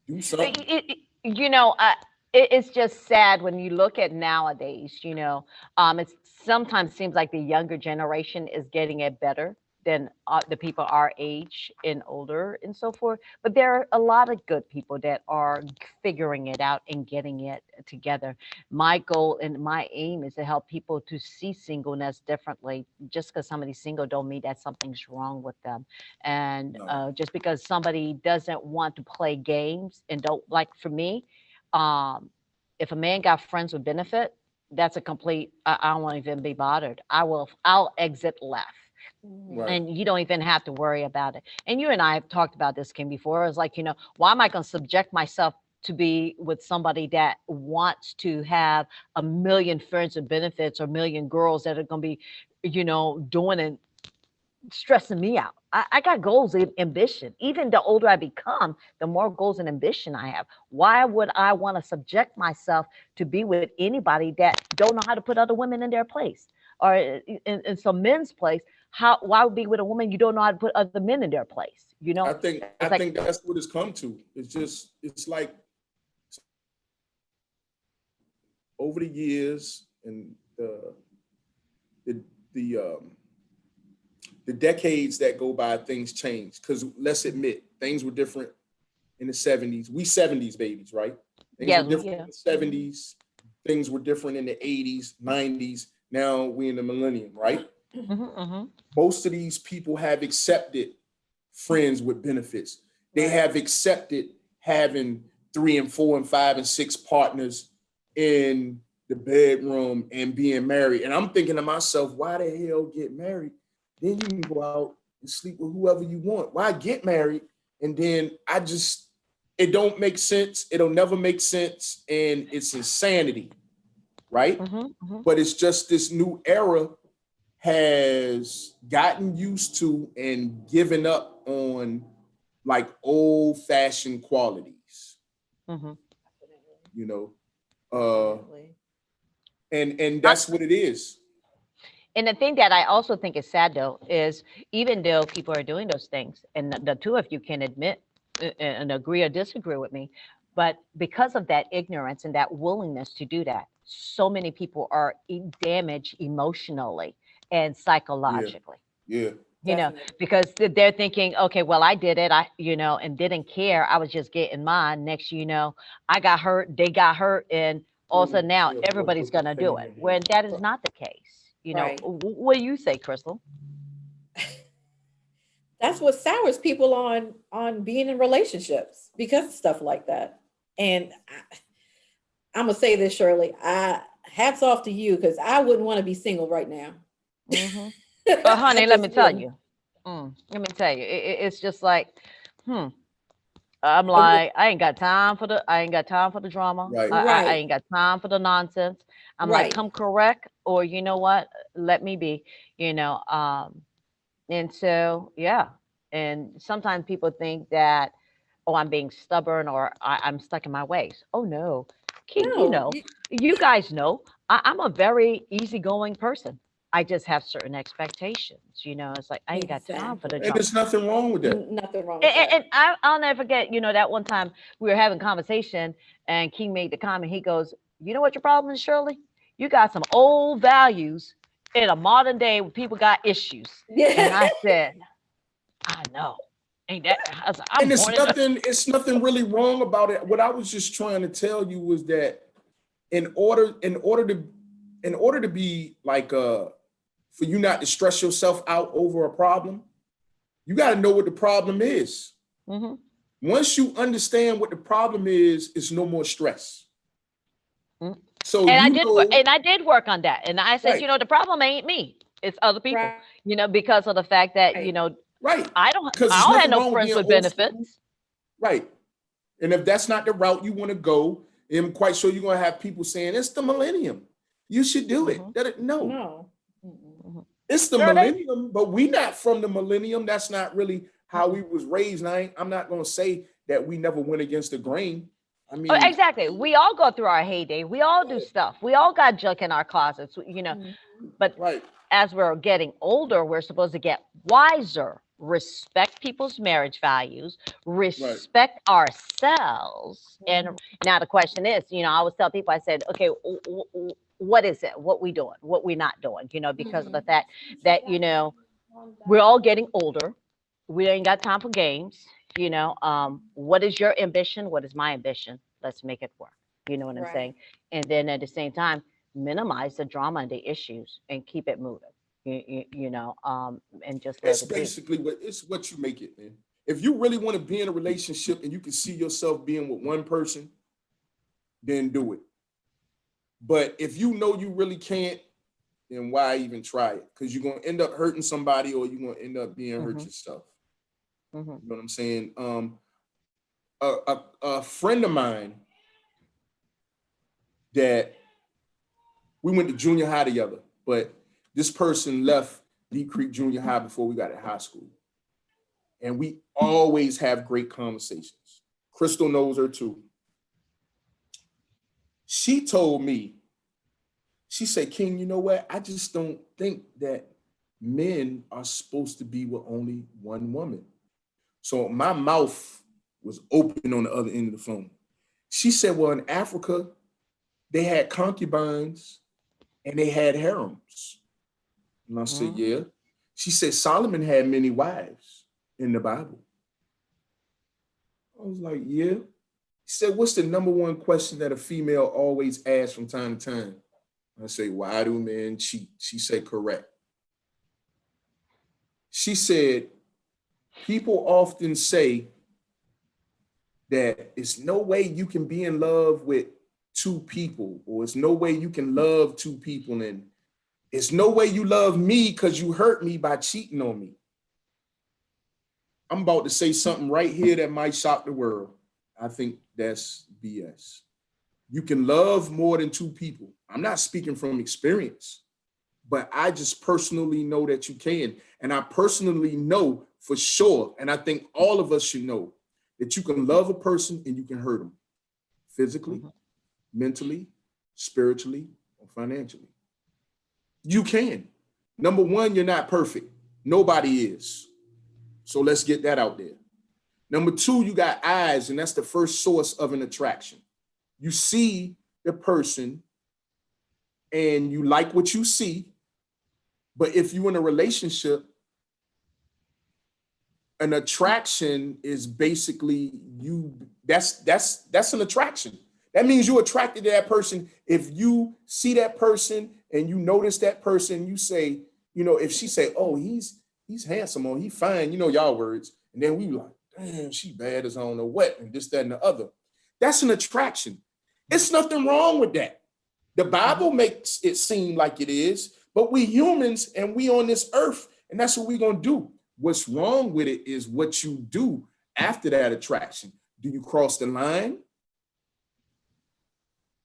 B: do something.
A: You know, it's just sad when you look at nowadays. You know, it sometimes seems like the younger generation is getting it better than the people our age and older and so forth. But there are a lot of good people that are figuring it out and getting it together. My goal and my aim is to help people to see singleness differently. Just because somebody's single don't mean that something's wrong with them. And
B: No.
A: just because somebody doesn't want to play games and don't like, for me, if a man got friends with benefit, that's a complete, I don't want to even be bothered. I'll exit left.
C: Mhm.
B: Right.
A: And you don't even have to worry about it. And you and I have talked about this, Kim, before. It's like, you know, why am I going to subject myself to be with somebody that wants to have a million friends and benefits or a million girls that are going to be, you know, doing and stressing me out? I got goals and ambition. Even the older I become, the more goals and ambition I have. Why would I want to subject myself to be with anybody that don't know how to put other women in their place or in some men's place? Why would be with a woman you don't know how to put other men in their place? You know,
B: I think
A: it's like,
B: that's what it's come to. It's like over the years and the the um the decades that go by, things change. Because let's admit, things were different in the 70s. We 70s babies, right? Things
A: yeah,
B: were different
A: yeah.
B: in the 70s. Things were different in the 80s, 90s. Now we in the millennium, right?
A: Hmm.
B: Most of these people have accepted friends with benefits. They
C: Right.
B: have accepted having 3 and 4 and 5 and 6 partners in the bedroom and being married. And I'm thinking to myself, why the hell get married? Then you can go out and sleep with whoever you want. Why get married? And then it don't make sense. It'll never make sense. And it's insanity, right?
A: Hmm. Hmm.
B: But it's just this new era has gotten used to and given up on like old fashioned qualities,
A: Hmm.
B: you know. Uh
C: Definitely.
B: and that's what it is.
A: And the thing that I also think is sad, though, is even though people are doing those things, and the two of you can admit and agree or disagree with me, but because of that ignorance and that willingness to do that, so many people are damaged emotionally and
B: Yeah,
A: psychologically.
B: yeah.
A: You know,
C: Definitely.
A: because they're thinking, okay, well, I did it, and didn't care. I was just getting mine. Next, you know, I got hurt, they got hurt, and all of a sudden now everybody's gonna do it. When that is not the case. You know,
C: Right.
A: what do you say, Crystal?
C: That's what sours people on being in relationships because of stuff like that. And I'm gonna say this, Shirley. Hats off to you because I wouldn't want to be single right now.
A: Hmm.
C: I
A: Honey, let
C: just
A: me tell
C: wouldn't.
A: you. Let me tell you. It's just like, hmm. I'm
C: I would.
A: like, I ain't got time for the drama.
B: Right.
A: I
C: Right.
A: ain't got time for the nonsense. I'm like,
C: Right.
A: come correct, or you know what? Let me be. You know, and so yeah. And sometimes people think that, oh, I'm being stubborn or I'm stuck in my ways. Oh no, King,
C: No.
A: you guys know I'm a very easygoing person. I just have certain expectations. You know, it's like I ain't got time for the
C: Exactly.
B: And
A: drama.
B: there's nothing wrong with that.
C: Nothing wrong with
A: And,
C: that.
A: and I'll never forget, you know, that one time we were having conversation and King made the comment. He goes, you know what your problem is, Shirley? You got some old values in a modern day where people got issues. And
C: Yeah.
A: I said, I know. Ain't that? I was like, I'm
B: And
A: born in the.
B: it's nothing really wrong about it. What I was just trying to tell you was that in order in order to in order to be like for you not to stress yourself out over a problem, you got to know what the problem is.
A: Hmm.
B: Once you understand what the problem is, it's no more stress.
A: And
B: So you know,
A: I did work on that. And I said,
B: right,
A: you know, the problem ain't me. It's other people.
C: Right.
A: You know, because of the fact that, you know,
B: right. Because
A: I
B: there's
A: don't have
B: nothing
A: no
B: wrong with
A: friends
B: being
A: with
B: old school,
A: benefits.
B: right? And if that's not the route you want to go, I'm quite sure you're gonna have people saying it's the millennium. You should do it.
A: Hmm.
B: No,
C: No. Mm-mm.
A: Hmm.
B: it's the
A: Shirley?
B: millennium, but we not from the millennium. That's not really how we
A: Mm-mm.
B: was raised. And I'm not gonna say that we never went against the grain. I
A: Oh,
B: mean,
A: exactly. We all go through our heyday. We all do
B: right,
A: stuff. We all got junk in our closets, you know.
C: Mhm.
A: But
B: right,
A: as we're getting older, we're supposed to get wiser, respect people's marriage values,
B: right.
A: respect ourselves. And now the question is, you know, I always tell people, I said, okay, what is it? What we doing? What we not doing? You know, because of the
C: Mhm.
A: fact that, you know, we're all getting older. We ain't got time for games. You know, what is your ambition? What is my ambition? Let's make it work. You know what I'm
C: Right.
A: saying? And then at the same time, minimize the drama and the issues and keep it moving. You know, and just let
B: It's
A: it be.
B: basically what you make it, man. If you really want to be in a relationship and you can see yourself being with one person, then do it. But if you know you really can't, then why even try it? Because you're gonna end up hurting somebody, or you're gonna end up being hurt
A: Hmm.
B: yourself.
A: Hmm.
B: You know what I'm saying? A friend of mine that we went to junior high together, but this person left Deep Creek Junior High before we got to high school. And we always have great conversations. Christal knows her too. She told me, she said, King, you know what? I just don't think that men are supposed to be with only one woman. So my mouth was open on the other end of the phone. She said, well, in Africa, they had concubines and they had harems. And I said,
A: Hmm.
B: yeah. She said, Solomon had many wives in the Bible. I was like, yeah. She said, what's the number one question that a female always asks from time to time? I say, why do men cheat? She said, correct. She said, people often say that it's no way you can be in love with two people, or it's no way you can love two people, and it's no way you love me because you hurt me by cheating on me. I'm about to say something right here that might shock the world. I think that's BS. You can love more than two people. I'm not speaking from experience, but I just personally know that you can. And I personally know for sure, and I think all of us should know, that you can love a person and you can hurt them physically,
A: Hmm.
B: mentally, spiritually, or financially. You can. Number one, you're not perfect. Nobody is. So let's get that out there. Number two, you got eyes, and that's the first source of an attraction. You see the person and you like what you see. But if you're in a relationship, an attraction is basically you, that's an attraction. That means you're attracted to that person. If you see that person and you notice that person, you say, you know, if she say, oh, he's handsome, or he fine, you know, y'all words, and then we like, damn, she bad as I don't know what, and this, that, and the other. That's an attraction. It's nothing wrong with that. The
A: Hmm.
B: Bible makes it seem like it is, but we humans and we on this earth, and that's what we're gonna do. What's wrong with it is what you do after that attraction. Do you cross the line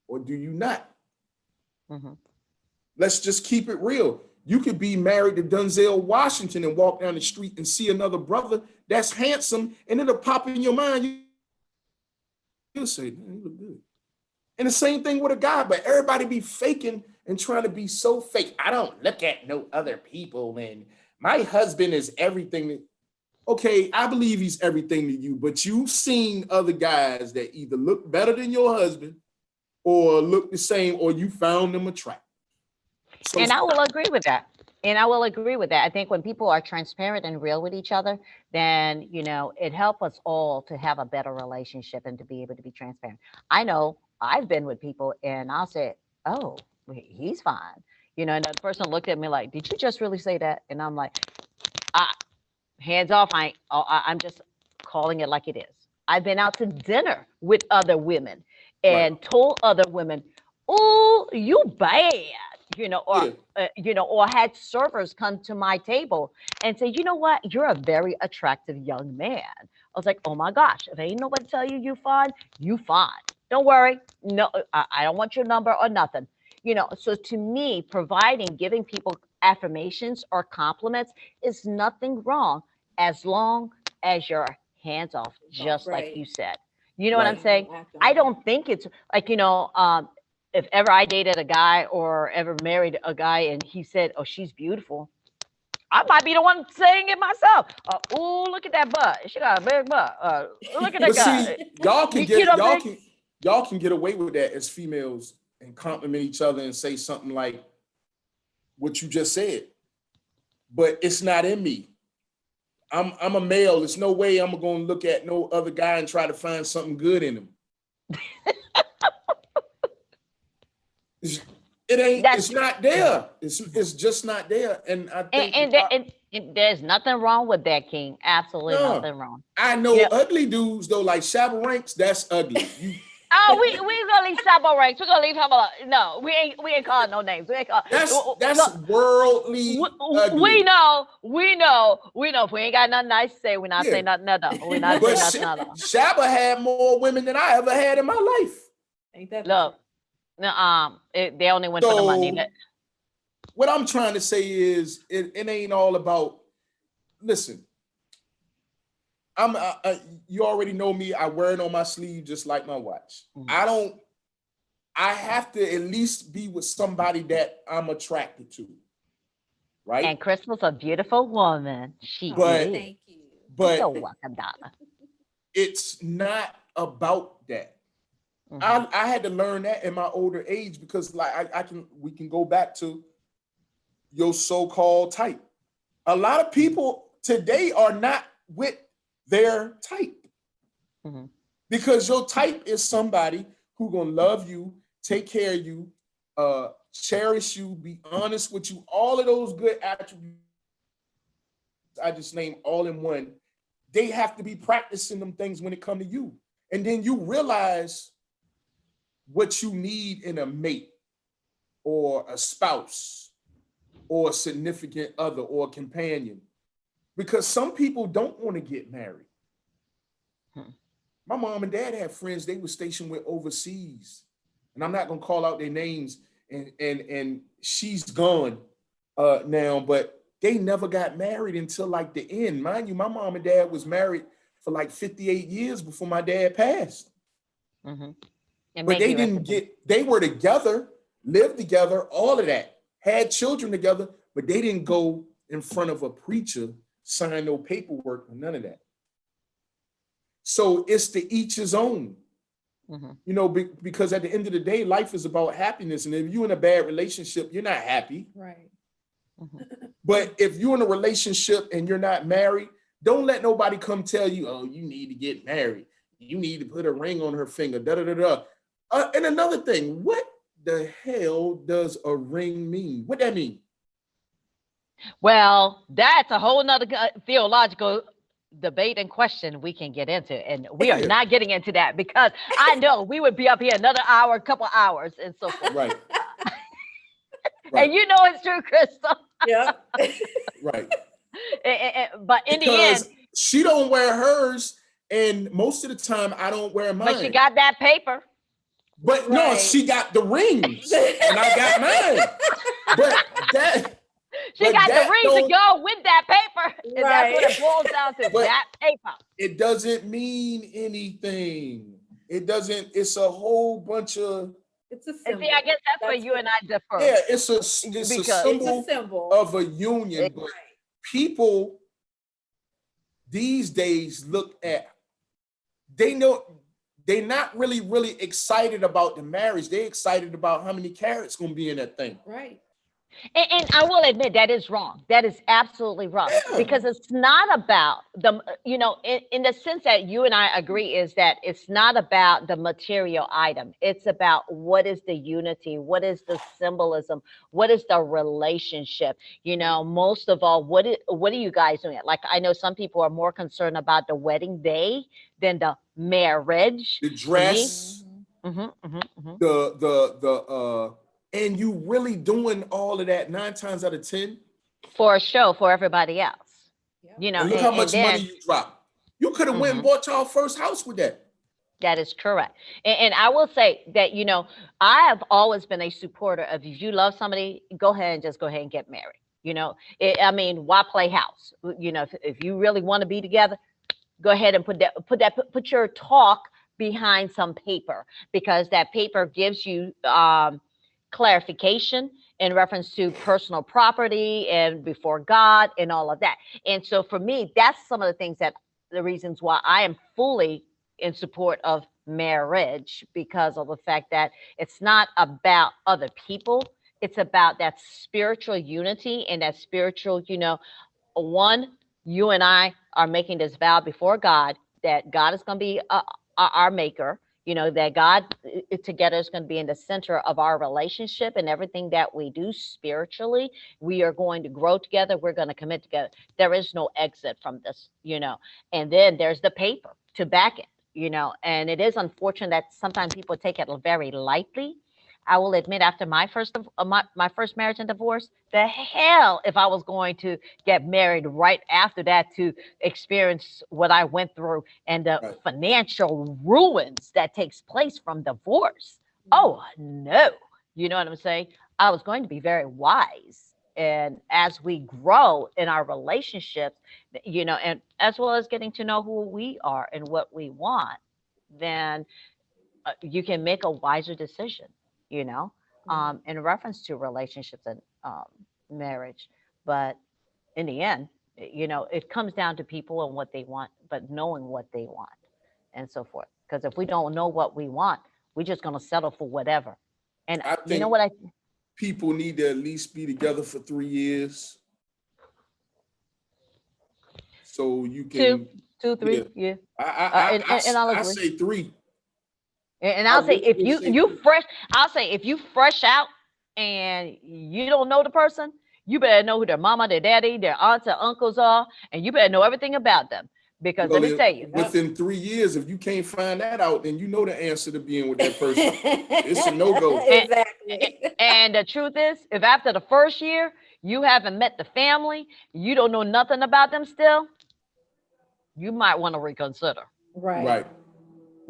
B: or do you not?
A: Hmm.
B: Let's just keep it real. You could be married to Denzel Washington and walk down the street and see another brother that's handsome, and it'll pop in your mind. You'll say, man, you look good. And the same thing with a guy, but everybody be faking and trying to be so fake. I don't look at no other people, and my husband is everything. Okay, I believe he's everything to you, but you've seen other guys that either look better than your husband or look the same, or you found them attractive. So
A: And I will agree with that. And I will agree with that. I think when people are transparent and real with each other, then, you know, it helps us all to have a better relationship and to be able to be transparent. I know I've been with people and I'll say, oh, he's fine. You know, and the person looked at me like, did you just really say that? And I'm like, I, hands off. I'm just calling it like it is. I've been out to dinner with other women
B: right,
A: and told other women, "Oh, you bad,"
B: yeah,
A: or had servers come to my table and say, "You know what? You're a very attractive young man." I was like, "Oh my gosh! If ain't nobody tell you you fine, you fine. Don't worry. No, I don't want your number or nothing." So to me, providing, giving people affirmations or compliments is nothing wrong as long as you're hands off, just like
C: Right.
A: you said. You know what I'm
B: Right.
A: saying? I don't think it's like, if ever I dated a guy or ever married a guy and he said, "Oh, she's beautiful," I might be the one saying it myself. Oh, look at that butt. She got a big butt. Look at that
B: But
A: guy.
B: see, y'all can
A: You know
B: get
A: what I'm saying?
B: y'all can get away with that as females and compliment each other and say something like what you just said. But it's not in me. I'm a male. There's no way I'm gonna look at no other guy and try to find something good in him. It ain't.
A: That's
B: It's not there. It's just not there. And I think
A: and there's nothing wrong with that, King. Absolutely
B: no.
A: nothing wrong.
B: I know ugly dudes though, like Shabba Ranks. That's ugly.
A: Oh, we gonna leave Sabo Ranks. We're gonna leave him alone. No, we ain't calling no names. We ain't calling.
B: That's worldly ugly.
A: We know. If we ain't got nothing nice to say, we're not saying nothing other. We're not
B: But
A: saying nothing other.
B: Shabba had more women than I ever had in my life.
C: Ain't that
A: Look, they only went for the money.
B: What I'm trying to say is, it ain't all about. Listen, you already know me. I wear it on my sleeve just like my watch.
A: Mm-hmm.
B: I have to at least be with somebody that I'm attracted to, right?
A: And Crystal's a beautiful woman. She
B: But-
A: is.
C: Thank you.
B: But
A: You're welcome, Donna.
B: it's not about that.
A: Mhm.
B: I had to learn that in my older age because, like, we can go back to your so-called type. A lot of people today are not with their type
A: Mhm.
B: because your type is somebody who gonna love you, take care of you, cherish you, be honest with you, all of those good attributes I just named all in one. They have to be practicing them things when it comes to you, and then you realize what you need in a mate or a spouse or a significant other or a companion, because some people don't want to get married. My mom and dad had friends they were stationed with overseas, and I'm not gonna call out their names, and she's gone now, but they never got married until like the end. Mind you, my mom and dad was married for like 58 years before my dad passed.
A: Mhm.
B: But they didn't they were together, lived together, all of that, had children together, but they didn't go in front of a preacher, sign no paperwork, or none of that. So it's to each his own, because at the end of the day, life is about happiness. And if you're in a bad relationship, you're not happy.
C: Right.
B: But if you're in a relationship and you're not married, don't let nobody come tell you, oh, you need to get married. You need to put a ring on her finger, da-da-da-da. And another thing, what the hell does a ring mean? What that mean?
A: Well, that's a whole nother theological debate and question we can get into. And we are not getting into that because I know we would be up here another hour, couple hours, and so forth.
B: Right.
A: And you know it's true, Crystal.
C: Yeah.
B: Right.
A: But in the end,
B: she don't wear hers, and most of the time I don't wear mine.
A: But she got that paper.
B: But no, she got the rings, and I got mine. But that
A: she got the rings to go with that paper, and that's what it boils down to. That paper.
B: It doesn't mean anything. It doesn't. It's a whole bunch of.
C: It's a symbol.
A: See, I guess that's where you and I differ.
B: Yeah, it's a symbol of a union. But people these days look at, they know they're not really excited about the marriage. They're excited about how many carats gonna be in that thing.
C: Right.
A: And I will admit that is wrong. That is absolutely wrong, because it's not about the, in the sense that you and I agree is that it's not about the material item. It's about what is the unity, what is the symbolism, what is the relationship. Most of all, what are you guys doing? Like, I know some people are more concerned about the wedding day than the marriage,
B: the dress, and you really doing all of that 9 times out of 10
A: for a show for everybody else.
B: And look how much money you drop. You could have went and bought y'all first house with that.
A: That is correct. And I will say that, I have always been a supporter of, if you love somebody, go ahead and get married. Why play house? If you really want to be together, go ahead and put your talk behind some paper, because that paper gives you clarification in reference to personal property and before God and all of that. And so for me, that's some of the things that the reasons why I am fully in support of marriage, because of the fact that it's not about other people. It's about that spiritual unity and that spiritual, one, you and I are making this vow before God that God is going to be our maker, that God together is going to be in the center of our relationship, and everything that we do spiritually, we are going to grow together. We're going to commit together. There is no exit from this, and then there's the paper to back it, and it is unfortunate that sometimes people take it very lightly. I will admit, after my first my first marriage and divorce, the hell if I was going to get married right after that to experience what I went through and the
B: Right.
A: financial ruins that takes place from divorce. Oh no, you know what I'm saying? I was going to be very wise. And as we grow in our relationships, and as well as getting to know who we are and what we want, then you can make a wiser decision, in reference to relationships and marriage. But in the end, it comes down to people and what they want, but knowing what they want and so forth. Because if we don't know what we want, we're just going to settle for whatever. And
B: I
A: you know
B: think
A: what I
B: people need to at least be together for 3 years so you
A: two,
B: can,
A: two,
B: yeah.
A: three, yeah. And I'll
B: I
A: agree.
B: say 3.
A: And
B: I
A: I'll say
B: really
A: if
B: would
A: you
B: say
A: you
B: 3.
A: fresh, I'll say if you fresh out and you don't know the person, you better know who their mama, their daddy, their aunts or uncles are, and you better know everything about them. Because let
B: Well,
A: me tell you,
C: Yep.
B: within 3 years, if you can't find that out, then you know the answer to being with that person. It's a no-go.
A: and,
C: Exactly.
A: and the truth is, if after the first year you haven't met the family, you don't know nothing about them still, you might want to reconsider.
C: Right.
B: Right.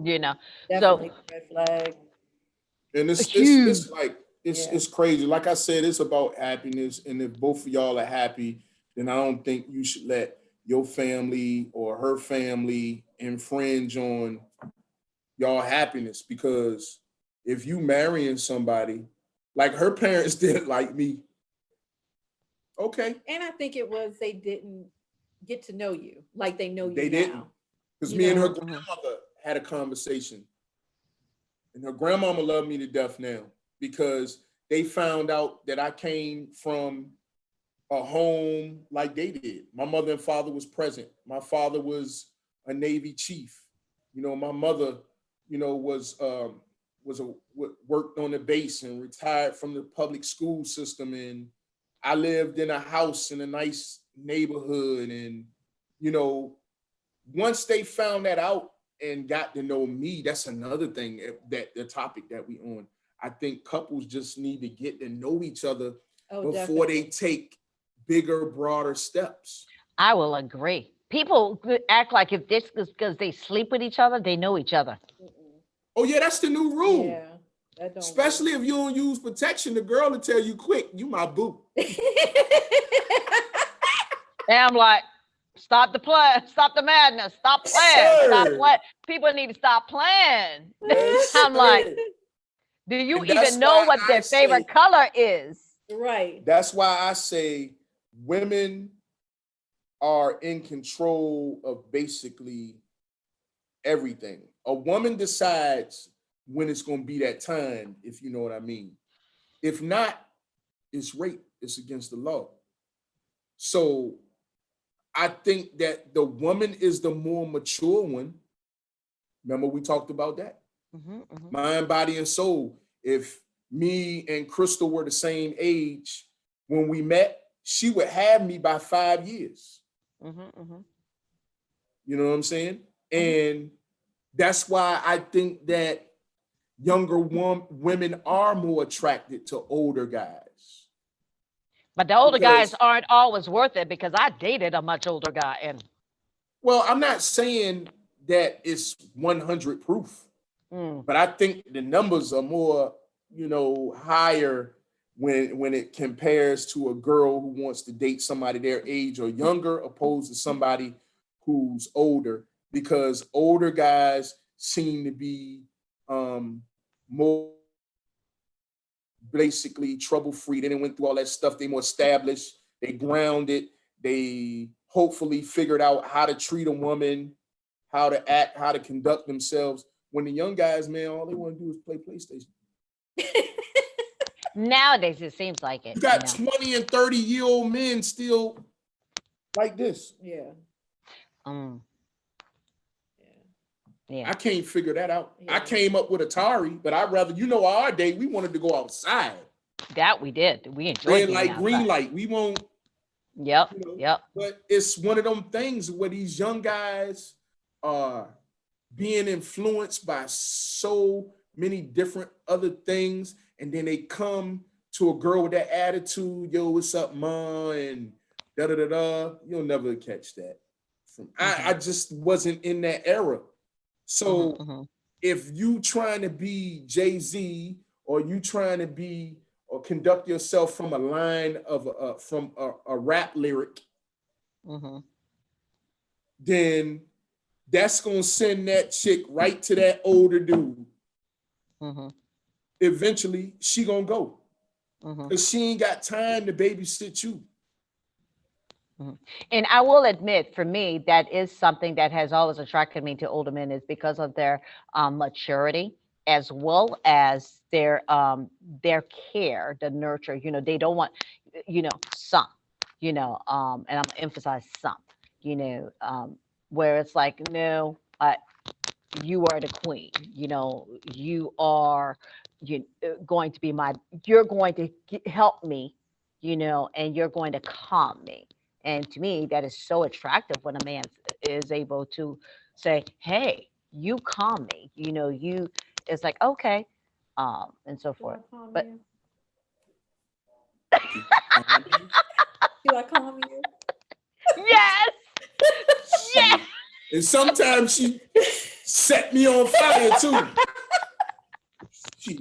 A: You know, so
C: Definitely red flag.
B: And
A: huge.
B: it's like
C: Yeah.
B: it's crazy. Like I said, it's about happiness. And if both of y'all are happy, then I don't think you should let your family or her family infringe on y'all happiness. Because if you marrying somebody, like her parents didn't like me, okay,
C: And I think it was they didn't get to know you like they know you
B: they didn't.
C: now.
B: Because
C: You
B: me and her
C: know?
B: grandmother had a conversation. And her grandmama loved me to death now because they found out that I came from a home like they did. My mother and father was present. My father was a Navy chief. My mother, worked on the base and retired from the public school system. And I lived in a house in a nice neighborhood. And, you know, once they found that out and got to know me, that's another thing that the topic that we on. I think couples just need to get to know each other
C: Oh,
B: before they
C: definitely.
B: take bigger, broader steps.
A: I will agree. People act like if this is because they sleep with each other, they know each other.
C: Mm-mm.
B: Oh yeah, that's the new rule.
C: Yeah, that don't work.
B: Especially if you don't use protection, the girl will tell you quick, you my boo.
A: And I'm like, stop the play, stop the madness, stop playing, stop
B: Sir.
A: playing. People need to stop playing.
B: Yes,
A: I'm like,
B: sir.
A: do you
B: And
A: even know what their favorite color is?
C: Right.
B: that's why I say women are in control of basically everything. A woman decides when it's going to be that time, if you know what I mean. If not, it's rape. It's against the law. So I think that the woman is the more mature one. Remember, we talked about that.
A: Hmm, hmm,
B: Mind, body, and soul. If me and Christal were the same age when we met, she would have me by 5 years.
A: hmm, hmm,
B: You know what I'm saying?
A: hmm.
B: And that's why I think that younger women are more attracted to older guys
A: But the older guys
B: because,
A: aren't always worth it, because I dated a much older guy, and
B: well, I'm not saying that it's 100 proof,
A: mm,
B: but I think the numbers are more, higher when it compares to a girl who wants to date somebody their age or younger opposed to somebody who's older, because older guys seem to be more basically trouble free. They didn't went through all that stuff. They more established. They grounded. They hopefully figured out how to treat a woman, how to act, how to conduct themselves. When the young guys, man, all they want to do is play PlayStation.
A: Nowadays, it seems like it.
B: You got 20 and 30-year-old men still like this.
C: Yeah.
A: Mm. Yeah.
B: I can't figure that out.
C: Yeah.
B: I came up with Atari, but I'd rather, our day, we wanted to go outside.
A: That we did. We enjoyed
B: Red light, green light. We won't.
A: Yep. Yep.
B: But it's one of them things where these young guys are being influenced by so many different other things. And then they come to a girl with that attitude, yo, what's up, ma? And da-da-da-da. You'll never catch that. I just wasn't in that era. So if you trying to be Jay-Z, or you trying to be or conduct yourself from a line of from a rap lyric, then that's gonna send that chick right to that older dude. Eventually, she gonna go because she ain't got time to babysit you.
A: And I will admit, for me, that is something that has always attracted me to older men, is because of their maturity, as well as their care, the nurture. They don't want, some, and I'm gonna emphasize some, where it's like, no, you are the queen. You are going to be you're going to help me, and you're going to calm me. And to me, that is so attractive when a man is able to say, hey, you calm me, it's like, okay, and so forth. But
C: do I calm you?
A: Yes. Yes.
B: And sometimes she set me on fire too. Shit.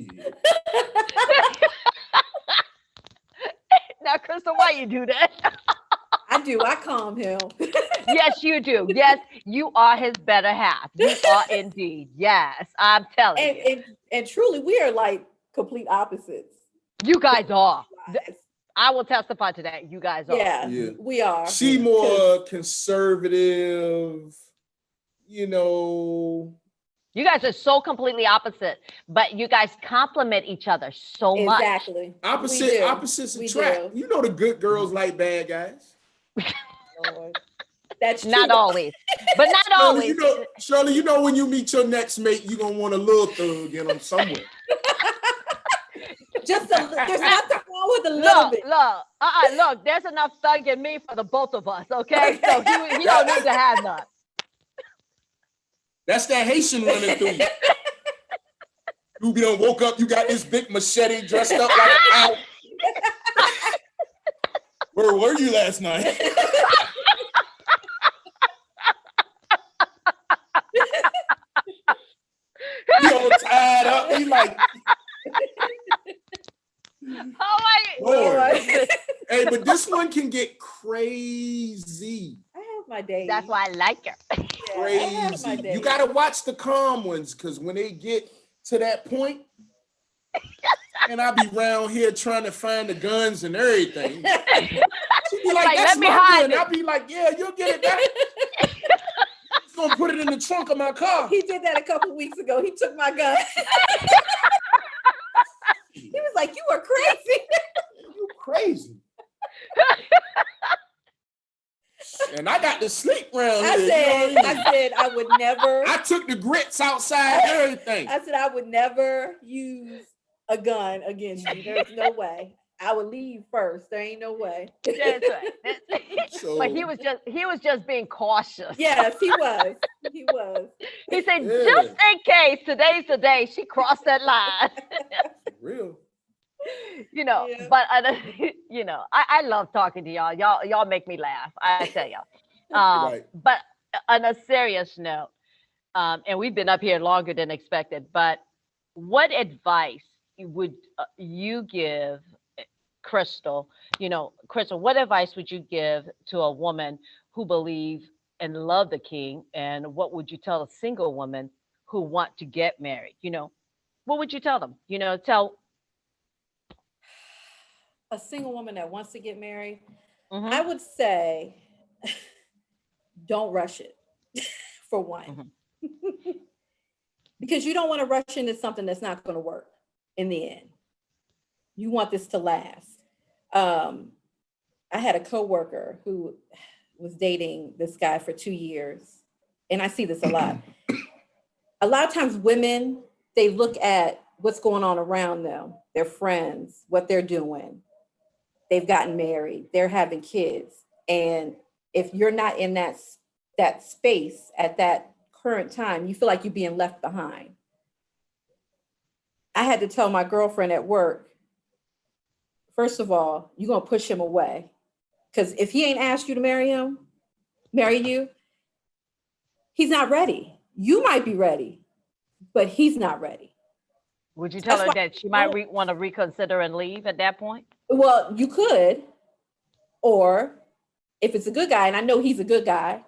A: Now, Christal, why you do that?
C: I do. I calm him.
A: Yes, you do. Yes, you are his better half. You are indeed. Yes, I'm telling you.
C: And truly, we are like complete opposites.
A: You guys are. I will testify to that. You guys are.
C: Yeah. We are.
B: She more conservative,
A: You guys are so completely opposite, but you guys complement each other so much.
C: Exactly.
B: Opposites attract. The good girls like bad guys.
C: Lord. That's true.
A: Not always, but not always.
B: Shirley, when you meet your next mate, you're going to want a little thug in them somewhere.
C: There's nothing wrong with a little bit.
A: Look, there's enough thug in me for the both of us, okay? So he don't need to have none.
B: That's that Haitian running through you. You done woke up, you got this big machete dressed up like a cow. Where were you last night? He all tied up. He like,
A: oh my
B: Lord. Hey, but this one can get crazy.
C: I have my days.
A: That's why I like her.
B: Crazy. You gotta watch the calm ones, because when they get to that point, and I be around here trying to find the guns and everything. She be like, that's my gun. I'll be like, yeah, you'll get it back. He's gonna put it in the trunk of my car.
C: He did that a couple weeks ago. He took my gun. He was like, you are crazy.
B: You crazy. And I got to sleep around here.
C: I said I would never.
B: I took the grits outside and everything.
C: I said I would never use a gun against you. There's no way. I would leave first. There ain't no way.
A: That's right. But he was just being cautious.
C: Yes, he was. He was.
A: He said, just in case today's the day she crossed that line.
B: Real.
A: But I love talking to y'all. Y'all make me laugh. I tell y'all.
B: Right.
A: But on a serious note, and we've been up here longer than expected, but what advice would you give Christal? Christal, what advice would you give to a woman who believes and love the king? And what would you tell a single woman who want to get married, what would you tell them? Tell.
C: A single woman that wants to get married, I
A: Mhm,
C: would say don't rush it for one.
A: mhm.
C: Because you don't want to rush into something that's not going to work in the end. You want this to last. Um, I had a coworker who was dating this guy for 2 years, and I see this a lot. A lot of times women, they look at what's going on around them, their friends, what they're doing. They've gotten married, they're having kids. And if you're not in that space at that current time, you feel like you're being left behind. I had to tell my girlfriend at work, first of all, you're gonna push him away. Because if he ain't asked you to marry you, he's not ready. You might be ready, but he's not ready.
A: Would you tell
C: That's
A: her
C: why
A: that she might
C: don't,
A: want to reconsider and leave at that point?
C: well, you could, or if it's a good guy, and I know he's a good guy,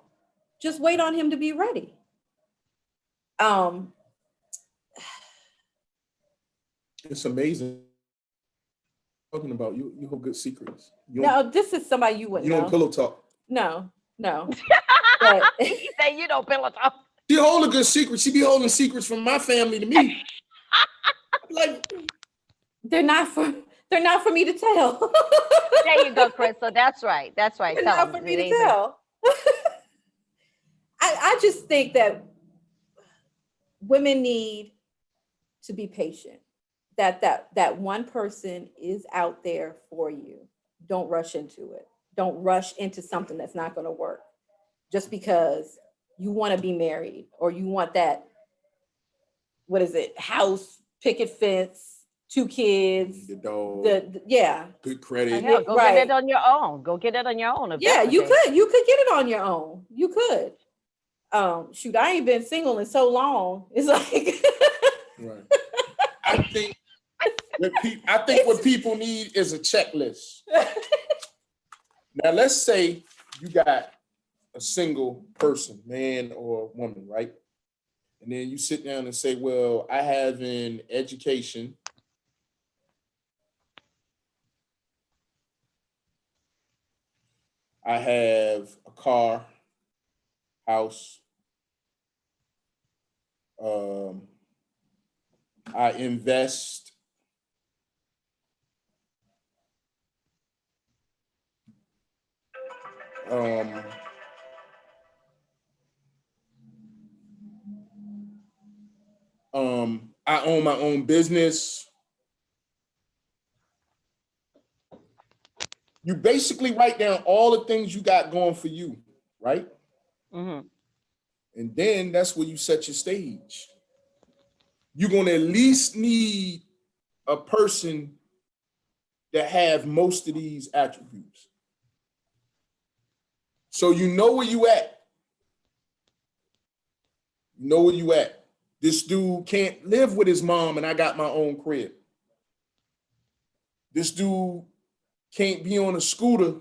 C: just wait on him to be ready. Um,
B: It's amazing talking about you. You hold good secrets.
C: no, this is somebody you wouldn't
B: You don't
C: know.
B: pillow talk.
C: No, no. But
A: He say you don't pillow talk.
B: She hold a good secret. She be holding secrets from my family to me. Like,
C: they're not for me to tell.
A: There you go, Crystal. That's right. That's right.
C: They're
A: Tell
C: not
A: them
C: for
A: it
C: me to
A: ain't.
C: tell. I just think that women need to be patient. That one person is out there for you. Don't rush into it. Don't rush into something that's not going to work just because you want to be married or you want that, what is it, house, picket fence, 2 kids,
B: the dog,
C: yeah.
B: good
A: Oh,
B: credit.
A: hell, go get
C: Right.
A: it on your own. Go get it on your own if
C: Yeah,
A: that's the case.
C: you could get it on your own. You could. Shoot, I ain't been single in so long. It's like
B: Right. I think what people need is a checklist. Now, let's say you got a single person, man or woman, right? And then you sit down and say, well, I have an education. I have a car, house. Um, I invest. Um, I own my own business. You basically write down all the things you got going for you, right?
A: Hmm.
B: And then that's where you set your stage. You're gonna at least need a person that have most of these attributes. So you know where you at. You know where you at. This dude can't live with his mom and I got my own crib. This dude can't be on a scooter,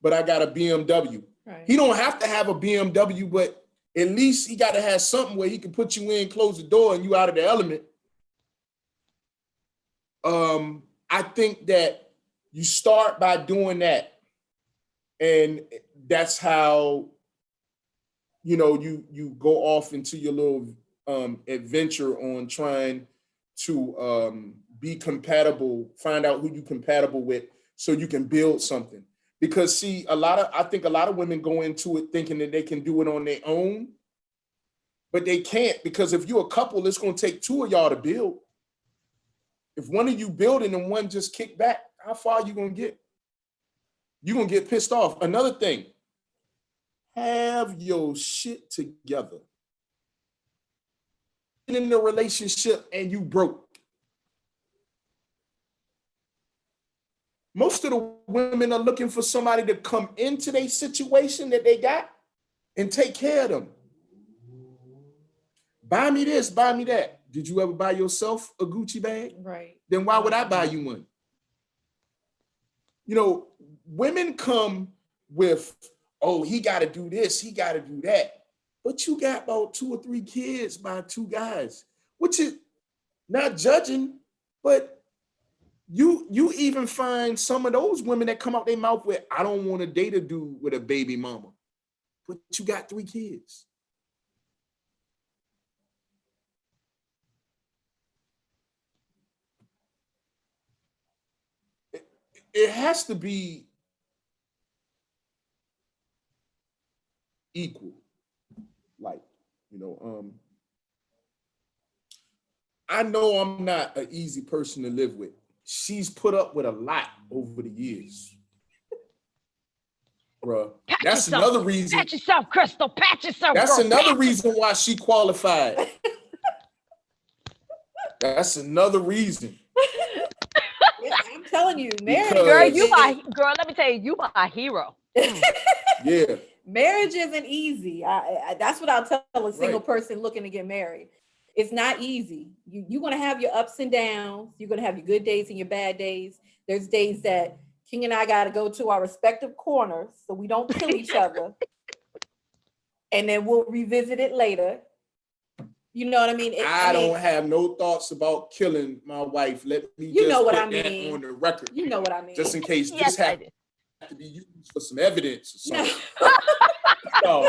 B: but I got a BMW.
C: right.
B: He don't have to have a BMW, but at least he got to have something where he can put you in, close the door, and you out of the element. I think that you start by doing that, and that's how you go off into your little adventure on trying to be compatible, find out who you compatible with, so you can build something. Because see, I think a lot of women go into it thinking that they can do it on their own, but they can't, because if you're a couple, it's going to take two of y'all to build. If one of you building and one just kick back, how far are you going to get? You're going to get pissed off. Another thing, have your shit together. In a relationship and you broke. Most of the women are looking for somebody to come into their situation that they got and take care of them. Buy me this, buy me that. Did you ever buy yourself a Gucci bag?
C: Right.
B: Then why would I buy you one? Women come with, oh, he got to do this, he got to do that. but you got about 2 or 3 kids by 2 guys, which is not judging, but you even find some of those women that come out their mouth with, I don't want to date a dude with a baby mama, but you got 3 kids. It has to be equal. Like, I know I'm not an easy person to live with. She's put up with a lot over the years. Bruh. That's another reason.
A: Pat yourself, Christal. Pat yourself.
B: That's
A: girl.
B: another reason why she qualified. That's another reason.
C: I'm telling you, marriage.
A: Girl, let me tell you, you my hero.
B: Yeah.
C: Marriage isn't easy. That's what I'll tell a single person looking to get married. It's not easy. You're going to have your ups and downs. You're going to have your good days and your bad days. There's days that King and I got to go to our respective corners so we don't kill each other. And then we'll revisit it later. You know what I mean?
B: I don't have no thoughts about killing my wife. Let me
C: just
B: put
C: that
B: on the record.
C: You know what I mean.
B: Just in case this happens to be used for some evidence or something. No.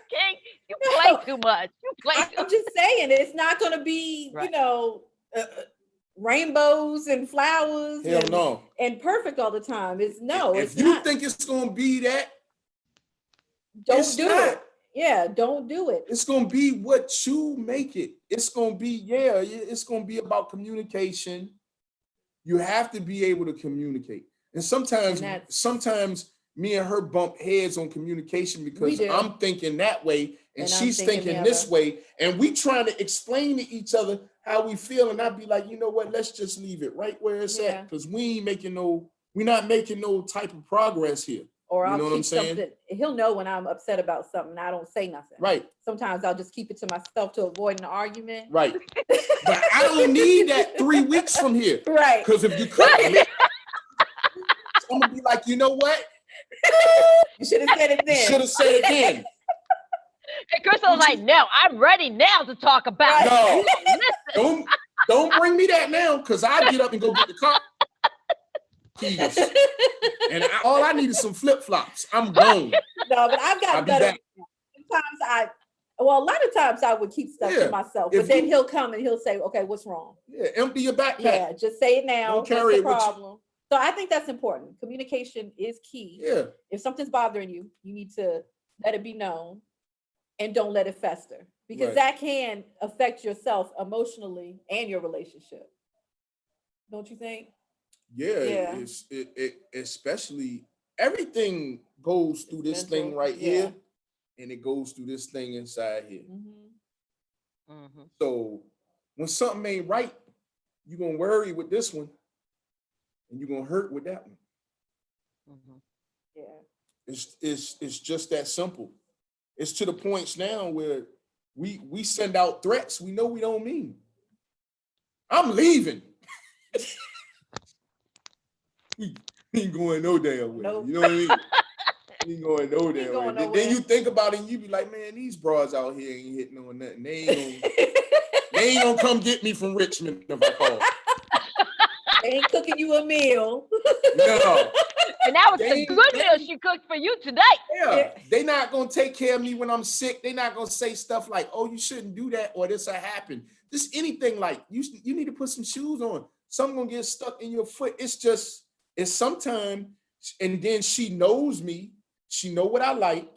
A: King, you play too much.
C: I'm just saying, it's not going to be, rainbows and flowers and perfect all the time. If you
B: think it's going to be that,
C: don't do it. Yeah, don't do it.
B: It's going to be what you make it. It's going to be, it's going to be about communication. You have to be able to communicate. And sometimes me and her bump heads on communication because I'm thinking that way and she's thinking this way. And we trying to explain to each other how we feel. And I'd be like, you know what, let's just leave it right where it's at. Because we're not making no type of progress here.
C: Or I'll keep something. He'll know when I'm upset about something. I don't say nothing.
B: Right.
C: Sometimes I'll just keep it to myself to avoid an argument.
B: Right. But I don't need that 3 weeks from here.
C: Right.
B: Because if you cut me, I'm gonna be like, you know what?
C: You should have said it then.
B: Should have said it then.
A: And Christal was like, no, I'm ready now to talk about it.
B: No, don't bring me that now, because I get up and go get the car keys. And all I need is some flip-flops. I'm gone.
C: No, but I've got better. Sometimes a lot of times I would keep stuff to myself, but then he'll come and he'll say, okay, what's wrong?
B: Yeah, empty your backpack.
C: Yeah, just say it now.
B: Don't carry it with you.
C: So I think that's important. Communication is key.
B: Yeah.
C: If something's bothering you, you need to let it be known and don't let it fester, because that can affect yourself emotionally and your relationship. Don't you think?
B: Yeah. It especially everything goes through this thing right here, and it goes through this thing inside here.
A: Mm-hmm. Mm-hmm.
B: So when something ain't right, you're gonna worry with this one, and you're gonna hurt with that one.
A: Mm-hmm.
C: Yeah.
B: It's just that simple. It's to the points now where we send out threats we know we don't mean. I'm leaving. He ain't going no damn way.
C: Nope.
B: You know what I mean? He ain't going no damn way. Then you think about it and you be like, man, these bras out here ain't hitting on nothing. They ain't gonna come get me from Richmond if I call.
C: They ain't cooking you a meal.
B: No.
A: And that was the good meal she cooked for you today.
B: Yeah. They not gonna take care of me when I'm sick. They not gonna say stuff like, oh, you shouldn't do that, or this will happen. Just anything like, you need to put some shoes on. Something gonna get stuck in your foot. It's sometimes, and then she knows me. She know what I like.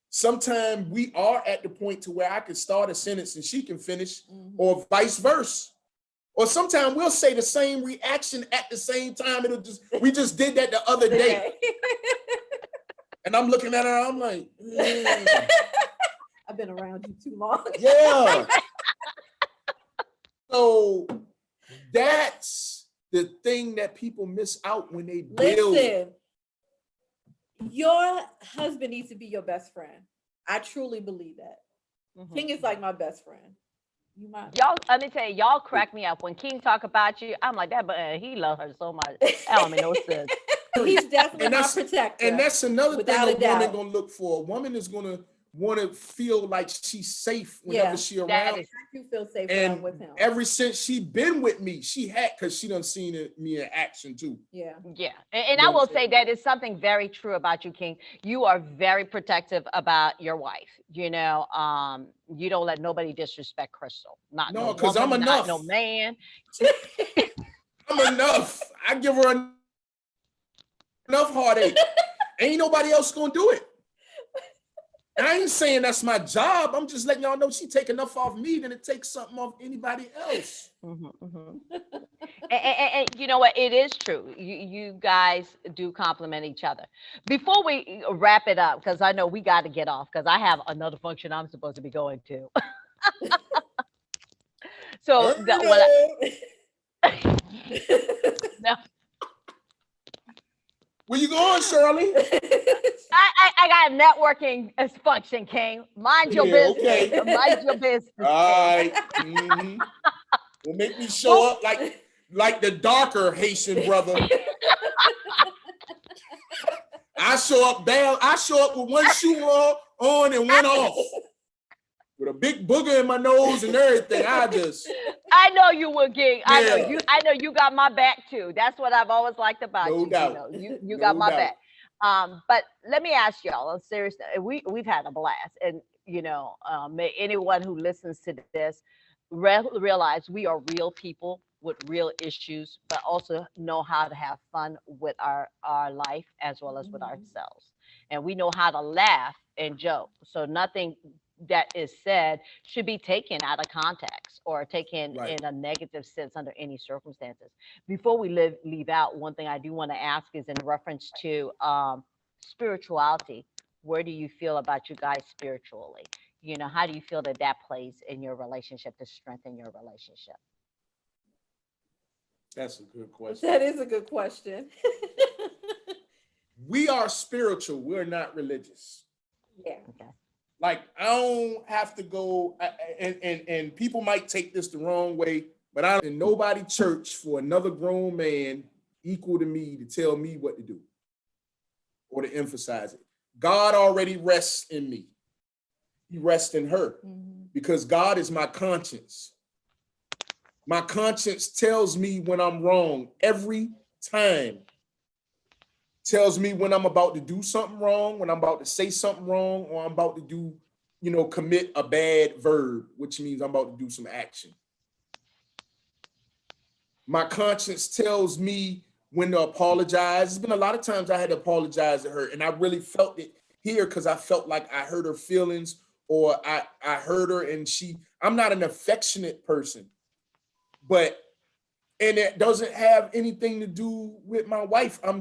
B: Sometimes we are at the point to where I can start a sentence and she can finish, or vice versa. Or sometimes we'll say the same reaction at the same time. We just did that the other day. And I'm looking at her, I'm like,
C: I've been around you too long.
B: Yeah. So that's the thing that people miss out when they build.
C: Listen, your husband needs to be your best friend. I truly believe that. Mm-hmm. King is like my best friend.
A: Y'all, let me tell you, y'all crack me up when King talk about you. I'm like that, but he loves her so much. That don't make no sense.
C: He's definitely my protector.
B: And that's another thing a woman gonna look for. A woman is gonna want to feel like she's safe whenever she
A: That
B: around.
A: is,
C: I do feel safe when I'm
B: And
C: with him.
B: ever since she been with me, she had, because she done seen me in action too.
C: Yeah.
A: yeah.
B: You
A: And
B: know
A: I
B: what I'm
A: will
B: saying?
A: say that is something very true about you, King. You are very protective about your wife. You don't let nobody disrespect Crystal. Not no
B: No, because I'm
A: woman, not no
B: enough.
A: man.
B: I'm enough. I give her enough heartache. Ain't nobody else gonna do it. I ain't saying that's my job. I'm just letting y'all know she take enough off me than it takes something off anybody else.
A: And you know what? It is true. You guys do compliment each other. Before we wrap it up, because I know we got to get off, because I have another function I'm supposed to be going to. So no,
B: Where you going, Shirley?
A: I got a networking function, King. Mind your
B: Yeah,
A: business.
B: okay.
A: Mind your business,
B: All
A: King.
B: right. Mm-hmm. Will make me show up like the darker Haitian brother. I show up down. I show up with one shoe on and one off, with a big booger in my nose and everything.
A: I know you will, King. I know
B: Yeah.
A: you. I know you got my back too. That's what I've always liked about
B: No
A: you.
B: doubt.
A: You
B: No
A: got my
B: doubt.
A: back. But let me ask y'all. Seriously, we've had a blast, and may anyone who listens to this realize we are real people with real issues, but also know how to have fun with our life as well as with ourselves, and we know how to laugh and joke. So nothing that is said should be taken out of context or taken
B: Right.
A: in a negative sense under any circumstances. Before we leave out, one thing I do want to ask is in reference to spirituality. Where do you feel about you guys spiritually? How do you feel that that plays in your relationship to strengthen your relationship?
B: That's a good question.
C: That is a good question.
B: We are spiritual. We're not religious.
C: Yeah.
A: Okay.
B: Like, I don't have to go, and people might take this the wrong way, but I don't in nobody church for another grown man equal to me to tell me what to do or to emphasize it. God already rests in me. He rests in her because God is my conscience. My conscience tells me when I'm wrong every time. Tells me when I'm about to do something wrong, when I'm about to say something wrong, or I'm about to do, commit a bad verb, which means I'm about to do some action. My conscience tells me when to apologize. There's been a lot of times I had to apologize to her, and I really felt it here because I felt like I hurt her feelings, or I hurt her, and I'm not an affectionate person, and it doesn't have anything to do with my wife. I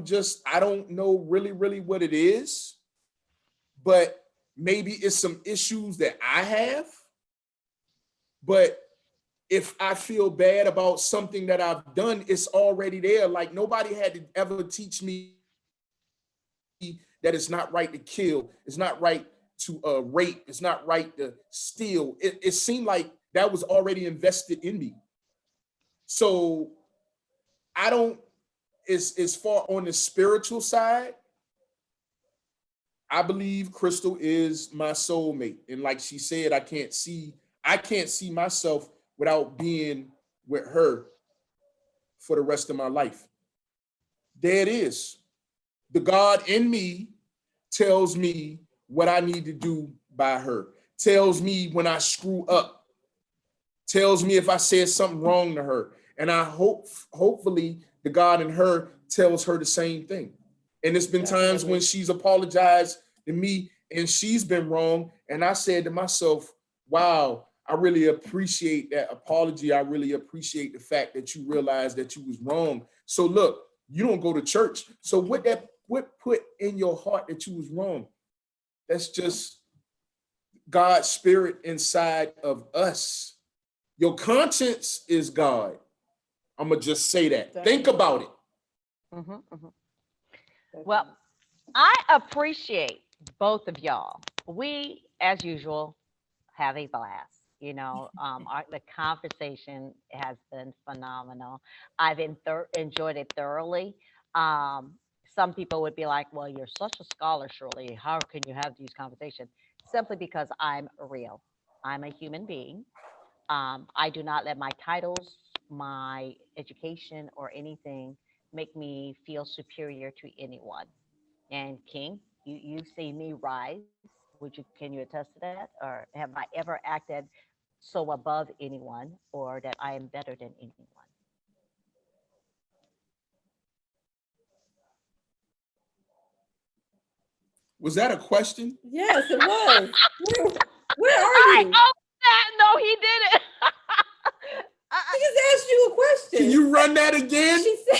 B: don't know really, really what it is, but maybe it's some issues that I have. But if I feel bad about something that I've done, it's already there. Like, nobody had to ever teach me that it's not right to kill. It's not right to rape. It's not right to steal. It seemed like that was already invested in me. So I don't, as far on the spiritual side, I believe Christal is my soulmate. And like she said, I can't see myself without being with her for the rest of my life. There it is. The God in me tells me what I need to do by her, tells me when I screw up, tells me if I said something wrong to her. And I hopefully the God in her tells her the same thing. And it's been times when she's apologized to me and she's been wrong. And I said to myself, wow, I really appreciate that apology. I really appreciate the fact that you realized that you was wrong. So look, you don't go to church. So what put in your heart that you was wrong? That's just God's spirit inside of us. Your conscience is God. I'm going to just say that. Think about it.
A: Well, I appreciate both of y'all. We, as usual, have a blast. The conversation has been phenomenal. I've enjoyed it thoroughly. Some people would be like, well, you're such a scholar, Shirley. How can you have these conversations? simply because I'm real. I'm a human being. I do not let my titles, my education, or anything make me feel superior to anyone. And King, you've seen me rise. Can you attest to that? Or have I ever acted so above anyone or that I am better than anyone?
B: Was that a question?
C: Yes, it was. Where are
A: I
C: you?
A: know that. No, he didn't.
C: I just asked you a
B: Can
C: question.
B: you run that again?
C: She said,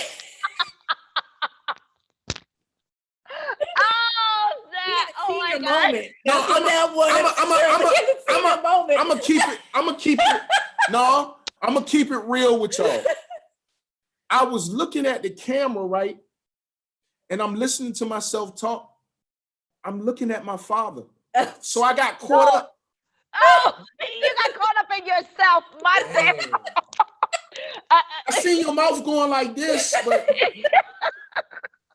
A: Oh,
C: "We
A: that.
C: had a
A: Oh my
C: senior
A: God.
C: moment." That's what that was.
B: I'm
C: Shirley had a senior moment.
B: I'm gonna keep it. I'm gonna keep it. No, I'm gonna keep it real with y'all. I was looking at the camera, right, and I'm listening to myself talk. I'm looking at my father, so I got caught up.
A: Oh, you got caught up in yourself. My bad.
B: Damn. I seen your mouth going like this, but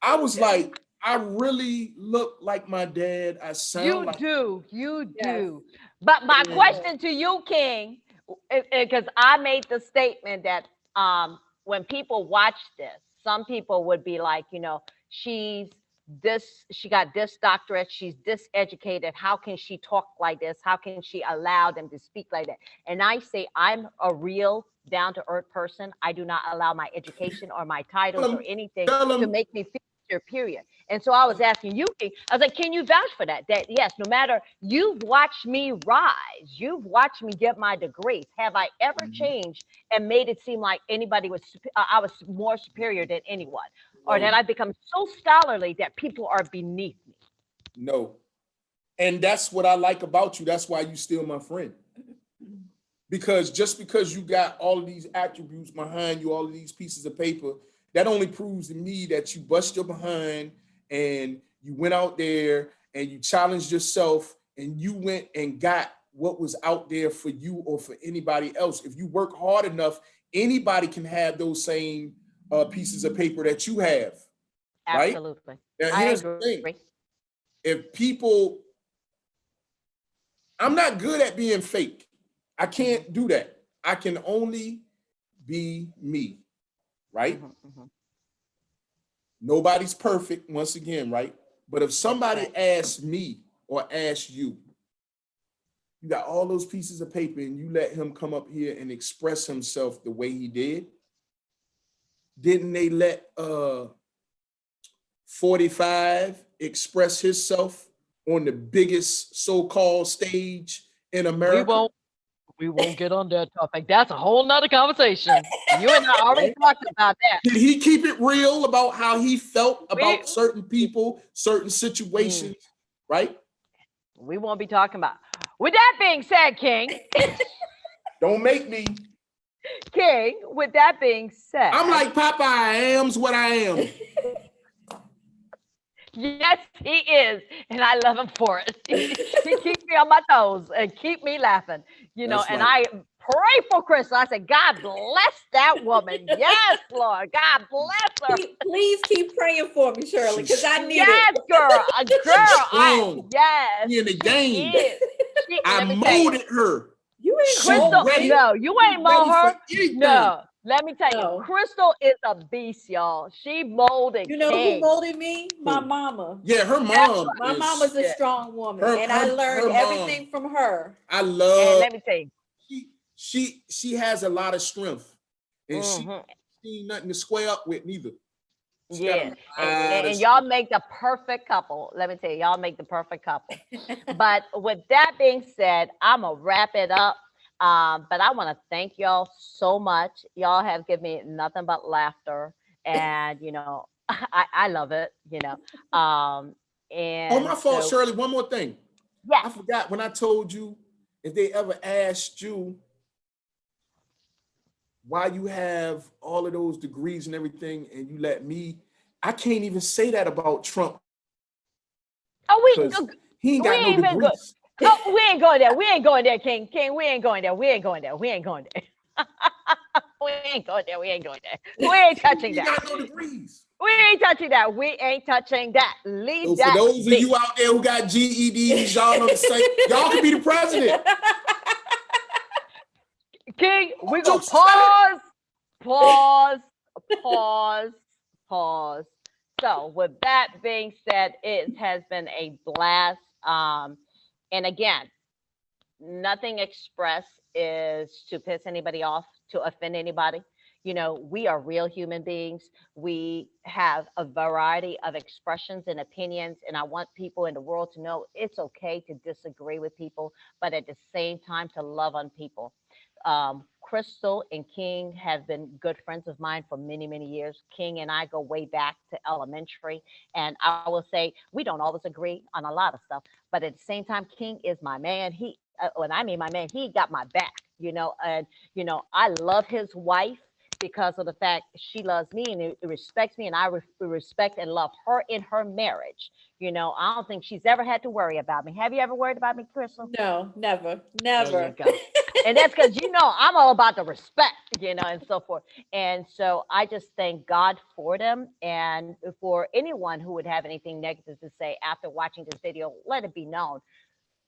B: I was like, I really look like my dad. I sound
A: You
B: like.
A: do. You
C: Yes.
A: do. But my
B: Yeah.
A: question to you, King, because I made the statement that when people watch this, some people would be like, she's she got this doctorate, she's this educated. How can she talk like this? How can she allow them to speak like that? And I say, I'm a real down to earth person. I do not allow my education or my titles or anything
B: Tell
A: to
B: him.
A: make me feel superior. And so I was asking you, King, I was like, can you vouch for that? That yes, no matter, you've watched me rise, you've watched me get my degrees. Have I ever changed and made it seem like anybody was, I was more superior than anyone, or that
B: No,
A: I become so scholarly that people are beneath me?
B: no. And that's what I like about you. That's why you still my friend. Because just because you got all of these attributes behind you, all of these pieces of paper, that only proves to me that you bust your behind and you went out there and you challenged yourself and you went and got what was out there for you or for anybody else. If you work hard enough, anybody can have those same pieces of paper that you have, right?
A: Absolutely.
B: Now,
A: I
B: here's the
A: agree.
B: thing. If people, I'm not good at being fake. I can't do that. I can only be me, right?
A: Mhm.
B: Nobody's perfect, once again, right? But if
A: That's
B: somebody
A: correct.
B: asks me or asks you, you got all those pieces of paper and you let him come up here and express himself the way he did, didn't they let 45 express himself on the biggest so-called stage in
A: We
B: America?
A: won't. We won't get on that topic. That's a whole nother conversation. You and I already
B: Right?
A: talked about that.
B: Did he keep it real about how he felt
A: We
B: about certain people, certain
A: mm,
B: situations, right?
A: we won't be talking about. With that being said, King,
B: Don't make me.
A: King, with that being
B: I'm
A: said,
B: like Popeye, I am's what I am.
A: yes, he is, and I love him for it. He keeps me on my toes and keep me laughing,
B: That's
A: and
B: right.
A: I pray for Christal. I said, God bless that woman. Yes, Lord, God bless her.
C: Please keep praying for me, Shirley, because I need
A: Yes,
C: it.
A: girl,
B: She's
A: I
B: strong.
A: yes,
B: She in the
A: she
B: game.
A: is.
B: I
A: Let me tell you.
B: molded her.
C: You ain't
B: She
A: Christal,
C: mold
B: ready.
C: me.
A: no, you
B: She
A: ain't
B: ready
A: mold
B: for
A: her.
B: anything.
A: No, let me tell you,
C: No.
A: Christal is a beast, y'all. She molded
C: You know who
A: King.
C: molded me? My
B: Who?
C: mama.
B: Yeah, her
A: That's
B: mom
C: My
B: is
C: mama's a
A: right.
C: strong woman,
B: her
C: and I
B: her
C: learned
B: her mom.
C: everything from her.
B: I
A: And
B: love
A: let me tell you,
B: she has a lot of strength. And she
A: mhm,
B: ain't nothing to square up with neither. She got
A: yeah,
B: a
A: and,
B: lot
A: and,
B: of
A: and y'all
B: strength.
A: make the perfect couple. Let me tell you, y'all make the perfect couple. But with that being said, I'm gonna wrap it up. But I want to thank y'all so much. Y'all have given me nothing but laughter, and I love it.
B: Oh,
A: And
B: my fault,
A: so
B: Shirley. One more thing. I
A: yes,
B: forgot when I told you if they ever asked you why you have all of those degrees and everything, and you let me, I can't even say that about Trump
A: oh
B: because he ain't
A: we
B: got no
A: ain't even good.
B: degrees.
A: Oh, we ain't going there. We ain't going there, King. King, we ain't going there. We ain't going there. We ain't going there. We ain't going there. We ain't going there. We ain't touching
B: You
A: that.
B: got no degrees.
A: We ain't touching that. We ain't touching that.
B: So
A: Leave
B: for
A: that
B: those of
A: be.
B: you out there who got GEDs, y'all know the same. Y'all can be the president.
A: King,
B: All
A: we gonna
B: jokes aside.
A: pause, pause, pause. So, with that being said, it has been a blast. And again, nothing expressed is to piss anybody off, to offend anybody. We are real human beings. We have a variety of expressions and opinions, and I want people in the world to know it's okay to disagree with people, but at the same time to love on people. Christal and King have been good friends of mine for many, many years. King and I go way back to elementary, and I will say we don't always agree on a lot of stuff, but at the same time, King is my man. When I mean my man, he got my back, and I love his wife because of the fact she loves me and respects me, and I respect and love her in her marriage. I don't think she's ever had to worry about me. Have you ever worried about me, Crystal?
C: No, never,
A: There you
C: never.
A: go. And that's because I'm all about the respect, and so forth. And so I just thank God for them. And for anyone who would have anything negative to say after watching this video, let it be known.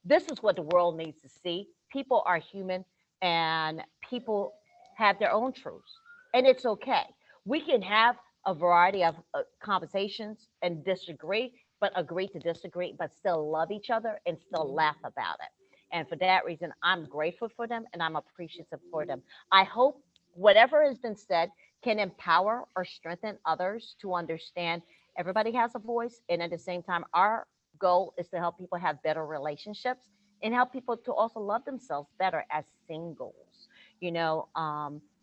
A: This is what the world needs to see. People are human, and people have their own truths, and it's okay. We can have a variety of conversations and disagree, but agree to disagree, but still love each other and still laugh about it. And for that reason, I'm grateful for them and I'm appreciative for them. I hope whatever has been said can empower or strengthen others to understand everybody has a voice. And at the same time, our goal is to help people have better relationships and help people to also love themselves better as singles,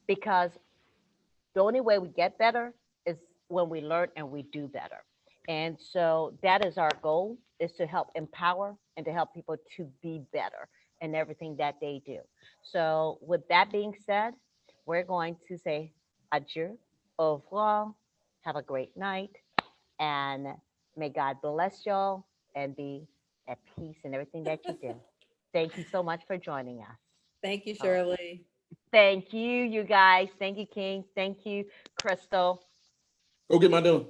A: because the only way we get better is when we learn and we do better. And so that is our goal, is to help empower and to help people to be better in everything that they do. So with that being said, we're going to say adieu, au revoir, have a great night, and may God bless y'all and be at peace in everything that you do. Thank you so much for joining us.
C: Thank you,
A: Oh,
C: Shirley.
A: thank you, you guys. Thank you, King. Thank you, Crystal.
B: Go get my done.